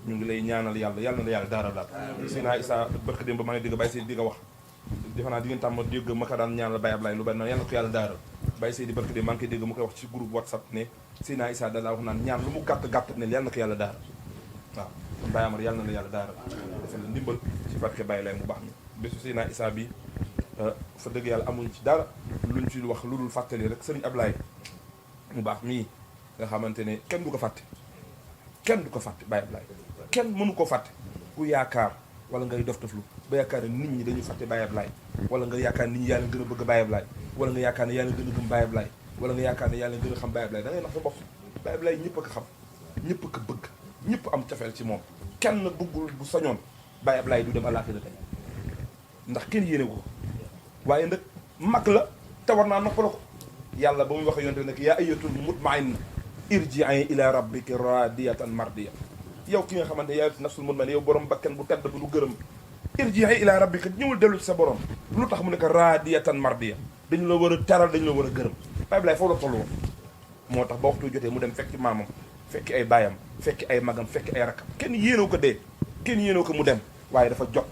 ñu ngi lay ñaanal yàlla yàlla na la yàlla daara daal Seydina Issa barka démb ba maa ngi dégg Baye Seydi di nga wax defe naa di ngeen tàmm dégg ma ko daan ñaanal Baye Ablaye lu bari na yàlla na ko yàlla daaral Baye Seydi barka démb maa ngi koy dégg mu koy wax ci groupe WhatsApp ne Seydina Issa da laa wax naan ñaan lu mu gàtt ne yàlla na ko yàlla daaral waaw kon Baye Amar yàlla na la yàlla daaral defal la ndimbal ci barke Baye Laye mu baax mi bésu Seydina Issa bi fa dëgg yàlla amuñ ci dara luñ ci wax lu dul fàttali rek Serigne Ablaye mu baax mii nga xamante ne kenn du ko fàtte Baye Ablaye kenn mënu ko fàtte ku yaakaar wala ngay dof doflu ba yaakaar ne nit ñi dañu fàtte Baye Ablaye wala nga yaakaar nit ñi yàlla gën a bëgg Baye Ablaye wala nga yaakaar ne yàlla gën a gëm Baye Ablaye wala nga yaakaar ne yàlla gën a xam Baye Ablaye da ngay nax sa bopp Baye Ablaye ñëpp a ko xam ñëpp a ko bëgg ñëpp am cofeel ci moom kenn bëggul bu sañoon Baye Ablaye du dem àllaaxira tey ndax kenn yéene ko waaye nag mag la te war naa noppala ko yàlla ba muy wax yonte nag yaa ayyatul mutmainna irji'i ila rabbika radiyatan mardiya yow ki nga xamante ne yaa nafsul mutmainna yow borom bakken bu tedd bu lu gërëm irji'i ila rabbika ñëwul dellu ci sa borom lu tax mu ne ko radiyatan mardiya dañu la war a teral dañu la war a gërëm Baye Ablaye foofu la toll woon moo tax ba waxtu jotee mu dem fekki maamam fekki ay baayam fekki ay magam fekki ay rakkam kenn yéenoo ko dee kenn yéenoo ko mu dem waaye dafa jot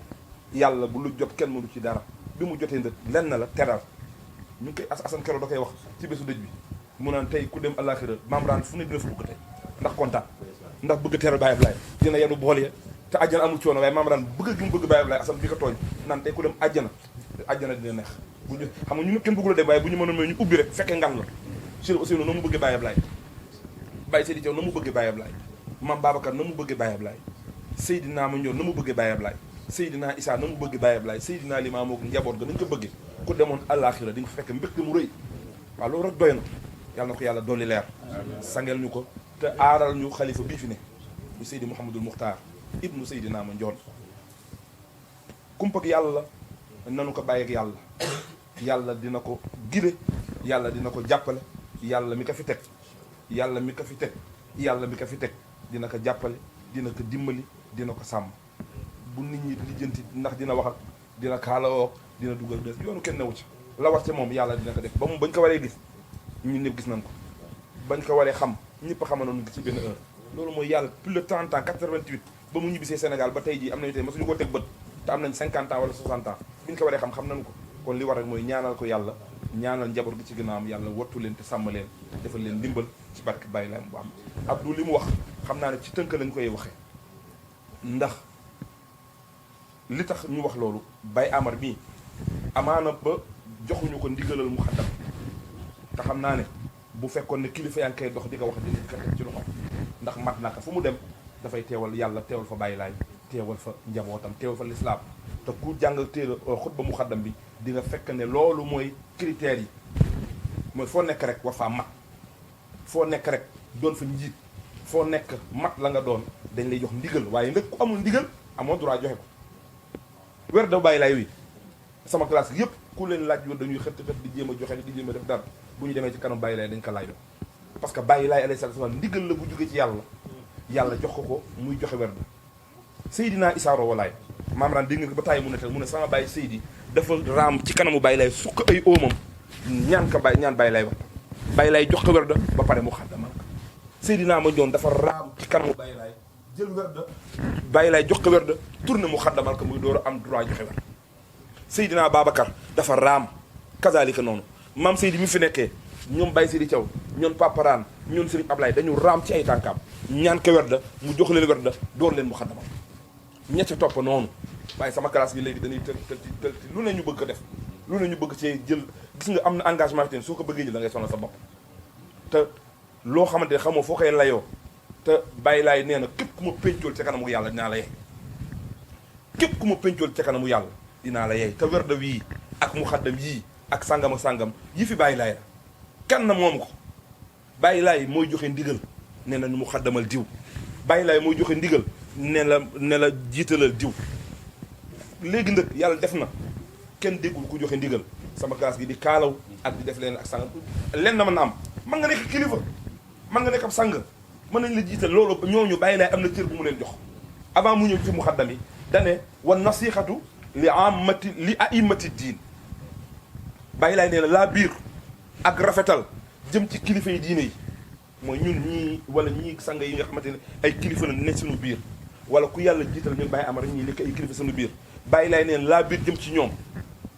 yàlla bu lu jot kenn mënu ci dara bi mu jotee nag lenn la teral ñu ngi koy asan kero da koy wax ci bésu dëj bi mu naan tey ku dem àllaaxira maam raan fu ne dina fa dugg tey ndax kontaan ndax bëgg teral Baye Ablaye dina yenu bool ya te àjjana amul coono waaye maam raan bëgg gi mu bëgg Baye Ablaye asan bi ko tooñ naan tey ku dem àjjana dina neex bu ñu xam nga ñu kenn bëggul a dem waaye bu ñu mënoon may ñu ubbi rek fekkee ngan la Cheikh Ousseynou na mu bëggee Baye Ablaye Baye Seydi Thiaw na mu bëggee Baye Ablaye Mame Babacar na mu bëggee Baye Ablaye Seydina Mandione na mu bëggee Baye Ablaye Seydina Issa na mu bëggee Baye Ablaye Seydina Limamou ak njaboot ga nañu ko bëggee ku demoon àllaaxira di nga fekk mbégte mu rëy waaw loolu rek doy na yàlla na ko yàlla dolli leer sangel ñu ko te aaral ñu xalifa bii fi ne mu Seydi Mouhamadul Muxtaar ibnu Seydina Mandione kumpak yàlla nanu ko bàyyi ak yàlla yàlla dina ko gide yàlla dina ko jàppale yàlla mi ko fi teg yàlla mi ko fi teg yàlla mi ko fi teg dina ko jàppale dina ko dimbali dina ko sàmm bu nit ñi lijjanti ndax dina wax ak dina kaalawoo dina dugal des yoonu kenn newu ci la war ca moom yàlla dina ko def ba mu bañ ko waree gis ñun ñëpp gis nañ ko bañ ko waree xam ñëpp xama noonu ci benn heure loolu mooy yàlla plus de 30 ans 88 ba mu ñibbisee Sénégal ba tey jii am nañu tey masuñu ko teg bët te am nañ 50 ans wala 60 ans bi ñu ko waree xam nañu ko kon li war rek mooy ñaanal ko yàlla ñaanal njaboot gi ci ginnaawam yàlla wattu leen te sàmm leen defal leen ndimbal ci barke Baye Laye bu am Abdou li mu wax xam naa ne ci tënk lañ koy waxee ndax li tax ñu wax loolu Baye Amar mii amaana ba joxuñu ko ndigalal mu xaddam te xam naa ne bu fekkoon ne kilifa yaa ngi koy dox di ko wax dinañ ko teg ci loxo ndax mat naka fu mu dem dafay teewal yàlla teewal fa Baye Laye teewal fa njabootam teewal fa lislaam te ku jàng téere xutba mu xaddam bi di nga fekk ne loolu mooy critères yi mooy foo nekk rek war faa mat foo nekk rek doon fa njiit foo nekk mat la nga doon dañ lay jox ndigal waaye nag ku amul ndigal amoo droit joxe ko weer da Baye Laye wi sama classe yëpp ku leen laaj yoon dañuy xët di jéem a joxe di jéem a def dara bu ñu demee ci kanam Baye Laye dañ ko laaj doon parce que Baye Laye alayhi salaatu wa salaam ndigal la bu jógee ci yàlla jox ko muy joxe werd Seydina Issa Rohou Laye maam raan dégg nga ko ba tàyyi mu ne mu ne sama Baye Seydi dafa raam ci kanamu Baye Laye sukk ay óomam ñaan Baye Laye wax Baye Laye jox ko werd ba pare mu xaddamal ko Seydina Mandione dafa raam ci kanamu Baye Laye jël werd Baye Laye jox ko werd tourné mu xaddamal ko muy door a am droit joxe werd Seydina Babacar dafa raam kazalika noonu maam Seydi mi fi nekkee ñoom Baye Seydi Thiaw ñoom Paparaan ñoom Serigne Ablaye dañu raam ci ay tànkaam ñaan ko werd mu jox leen werd door leen mu xaddamal ñetti topp noonu waaye sama classe gi léegi dañuy tël lu ne ñu bëgg ko def lu ne ñu bëgg cee jël gis nga am na engagement fi soo ko bëggee jël da ngay sonal sa bopp te loo xamante ne xamoo foo koy layoo te Baye Laye nee na képp ku ma péncool ca kanamu yàlla dinaa la yey képp ku ma péncool ca kanamu yàlla dinaa la yey te werda wii ak mu xaddam yii ak sàngam ak sàngam yi fi Baye Laye la kan na moom ko Baye Laye mooy joxe ndigal nee na mu xaddamal diw Baye Laye mooy joxe ndigal ne la jiitalal diw léegi nag yàlla def na kenn déggul ku joxe ndigal sama classe gi di kaalaw ak di def leen ak sàng leen na mën na am man nga nekk kilifa man nga nekk ab sàng mën nañ la jiital loolu ñooñu Baye Laye am na cër bu mu leen jox avant mu ñëw ci muxaddam yi dane wa nasihatu li a'immati diin Baye Laye nee na laa biir ak rafetal jëm ci kilifa yi diine yi mooy ñun ñii wala ñii sang yi nga xamante ne ay kilifa la ne suñu biir wala ku yàlla jiital ñun Baye Amar ñii nekk ay kilifa suñu biir Baye Laye neen laa biir jëm ci ñoom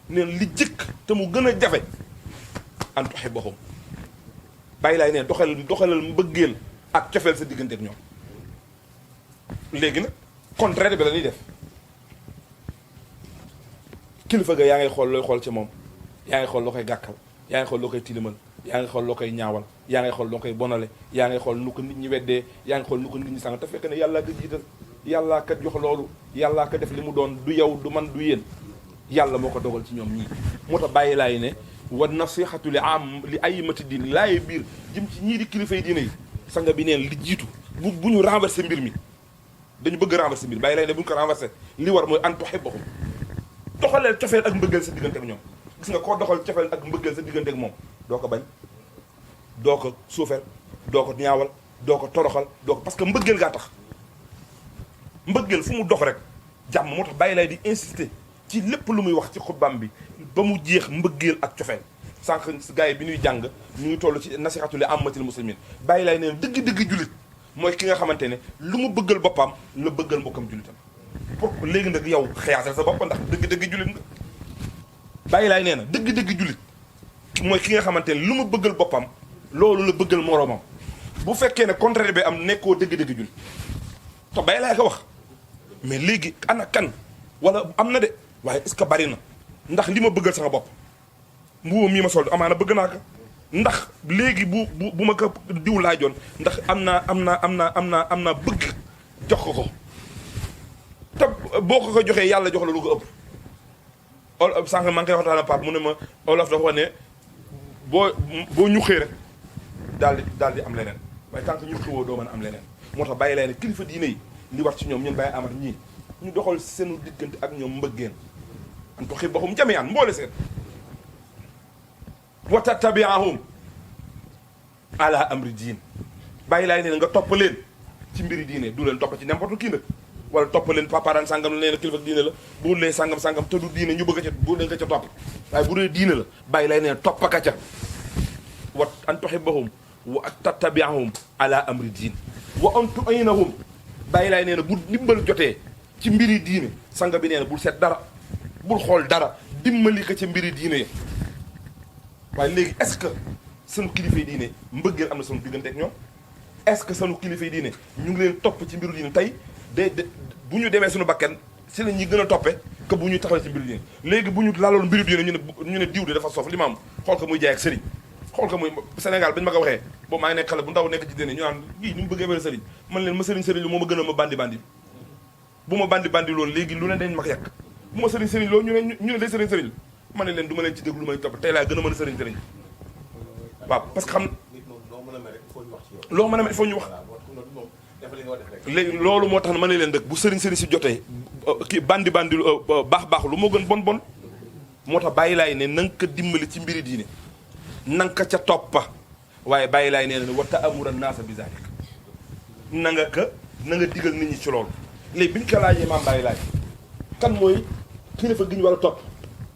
neen li jëkk te mu gën a jafe an tuhibbahum Baye Laye neen doxalal mbëggeel ak cofeel sa diggante ak ñoom léegi nag contraire bi la ñuy def kilifa ga yaa ngay xool looy xool ci moom yaa ngi xool loo koy gàkkal yaa ngi xool loo koy tilimal yaa ngi xool loo koy ñaawal yaa ngi xool loo koy bonale yaa ngi xool nu ko nit ñi weddee yaa ngi xool nu ko nit ñi sàng te fekk ne yàlla nga jiital yàllaa kat jox loolu yàllaa ko def li mu doon du yow du man du yéen yàlla moo ko dogal ci ñoom ñii moo tax bàyyi laay ne wa nasihatu li am li aymati diin laaye biir jëm ci ñii di kilifay diine yi sanga bi neen li jiitu bu ñu renversé mbir mi dañu bëgg renversé mbir bàyyi laay ne bu ñu ko renversé li war mooy an tuhibbahum doxaleel cofeel ak mbëggeel sa diggante ak ñoom gis nga koo doxal cofeel ak mbëggeel sa diggante ak moom doo ko bañ doo ko suufeel doo ko ñaawal doo ko toroxal doo ko parce que mbëggeel gaa tax mbëggeel fu mu dox rek jàmm moo tax bàyyi laay di insister ci lépp lu muy wax ci xutbaam bi ba mu jeex mbëggeel ak cofeel sànq gars yi bi ñuy jàng ñu ngi toll ci nasihatu li ammatil muslimin bàyyi laay neen dëgg-dëgg jullit mooy ki nga xamante ne lu mu bëggal boppam la bëggal mbokkam jullitam pour léegi nag yow xëyaasal sa bopp ndax dëgg-dëgg jullit nga bàyyi laay nee na dëgg-dëgg jullit mooy ki nga xamante ne lu mu bëggal boppam loolu la bëggal moroomam bu fekkee ne contraire bi am nekkoo dëgg-dëgg jullit te bàyyi laay ko wax mais léegi ana kan wala am na de waaye est-ce que bari na ndax li ma bëggal sama bopp mbuuba mii ma sol amaana bëgg naa ko ndax léegi bu ma ko diw laajoon ndax am naa bëgg jox ko te boo ko joxee yàlla jox la lu ko ëpp sànq maa ngi koy waxtaan ak Pape mu ne ma olof dafa wax ne boo ñuxee rek daal di am leneen waaye tant que ñu xiwoo doo mën a am leneen moo tax bàyyi leen kilifa diine yi li war ci ñoom ñun bàyyi amat ñii ñu doxal seenu diggante ak ñoom mbëggeen an tuhibbahum jami'an mboole seen wa tattabi'ahum ala amri diin bàyyi laay ne nga topp leen ci mbiri diine du leen topp ci n'importe qui nag wala topp leen paparaan sàngam la nee na kilifa diine la bu lee sàngam te du diine ñu bëgg ca bu leen ko ca topp waaye bu dee diine la bàyyi laay ne toppaka ca wa an tuhibbahum wa tattabi'ahum ala amri diin wa an tu'inahum bàyyi laay nee na bu ndimbal jotee ci mbiri diine sanga bi nee na bul seet dara bul xool dara dimbali ko ci mbiri diine yi waaye léegi est-ce que sunu kilifa yi diine mbëggeel am na sunu diggante ak ñoom est-ce que sunu kilifa yi diine ñu ngi leen topp ci mbiru diine tey de bu ñu demee suñu bakken si la ñuy gën a toppe que bu ñu taxawee ci mbiru diine léegi bu ñu laloon mbiru diine ñu ne diw de dafa soof li ma am xool ko muy jaay ak sëriñ xool ko muy Sénégal bañu ma ko waxee boobu maa ngi nekk xale bu ndaw nekk ci diine ñu naan gii ni mu bëggee wér sëriñ man leen ma sëriñ lu moo ma gën a ma bandi bu ma bandi loolu léegi lu ne dañ ma ko yàq bu ma sëriñ loolu ñu ne day sëriñ ma ne leen du ma leen ci déglu lu may topp tey laa gën a mën a sëriñ waaw parce que xam loo mën a mel il faut ñu wax léegi loolu moo tax ne ma ne leen rek bu sëriñ si jotee kii bandi baax lu moo gën bon moo tax bàyyi laay ne na nga ko dimbali ci mbiri diine na nga ko ca toppa waaye bàyyi laay nee na wa ta'mura naasa bi zaalika na nga digal nit ñi ci loolu léegi bi ñu ko laajee maam bàyyi laay kan mooy kilifa gi ñu war a topp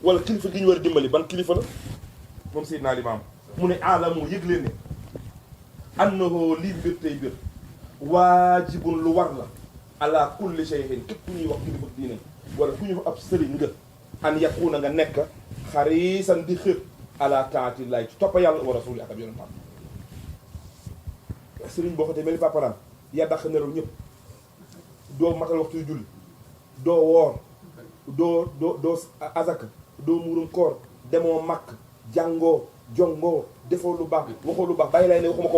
wala kilifa gi ñu war a dimbali ban kilifa la moom Seydina Limaam mu ne alamu yëg leen ne annahu lii mbir tey mbir waajibun lu war la ala kulli shay'in képp ku ñuy wax kilifa diine wala ku ñuy wax ab sëriñ nga an yakuna nga nekk xarisan di xër ala taatillahi ci toppa yàlla wa rasuli ak ab yonentam sëriñ boo xotee mel ni paparaan yaa dàq nelaw ñëpp doo matal waxtu julli doo woor doo azaka doo muurum koor demoo màkk jàngoo jongoo defoo lu baax waxoo lu baax bàyyi laay ne waxuma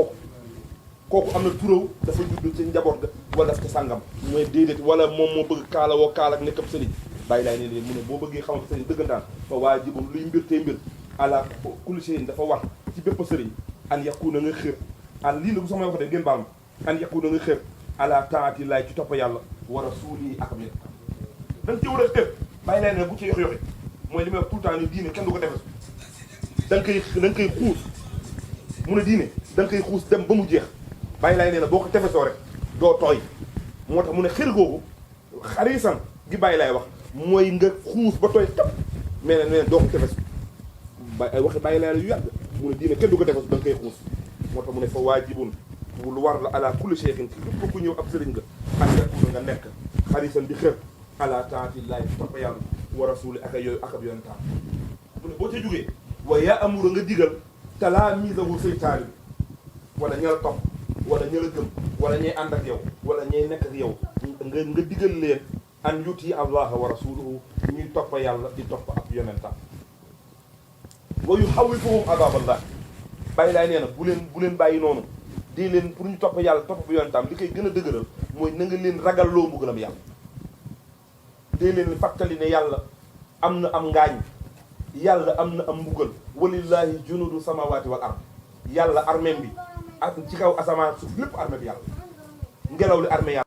kooku am na turaw dafa judd ci njaboot ga wala daf ko sàngam mooy déedéet wala moom moo bëgg kaala woo kaala ak nekkab sëriñ bàyyi laay ne leen mu ne boo bëggee xamante sëriñ dëggantaan fa waajibum luy mbir tey mbir ala kulli shay'in dafa war ci bépp sëriñ an yakuna nga xër an lii la bu sama wax de ngeen baal ma an yakuna nga xër ala taati laay ci topp yàlla wa rasuuli ak am da nga ci war a xër bàyyi laay ne bu ci yox-yoxi mooy li may wax tout le temps ni diine kenn du ko defes da nga koy xuus mu ne diine da nga koy xuus dem ba mu jeex bàyyi laay nee na boo ko tefesoo rek doo tooy moo tax mu ne xër googu xarisan gi bàyyi laay wax mooy nga xuus ba tooy tap mais ne nee doo ko tefes ay waxi bàyyi laay la yu yàgg mu ne diine kenn du ko tefes da nga koy xuus moo tax mu ne fa waajibun lu war la ala kulli shay'in ci lépp ku ñëw ab sëriñ nga an yakuna nga nekk xarisan di xër ala taatillahi topp yàlla wa rasuli ak yooyu ak ab yoon taam mu ne boo ca jógee waaye yaa amura nga digal talaamiizahu say taalib wala ña la topp wala ña la gëm wala ñay ànd ak yow wala ñay nekk ak yow nga digal leen an yuti allaha wa rasuluhu ñuy topp yàlla di topp ab yonentam wa yuxawwifuhum adaballah bàyyi laay nee na bu leen bàyyi noonu di leen pour ñu topp yàlla topp bu yonentam li koy gën a dëgëral mooy na nga leen ragal loo mbugalam yàlla dee leen fàttali ne yàlla am na am ngaañ yàlla am na am mbugal walillahi junudu samawati wal ard yàlla armée bi ak ci kaw asamaan suuf lépp armée bi yàlla ngelaw li armée yàlla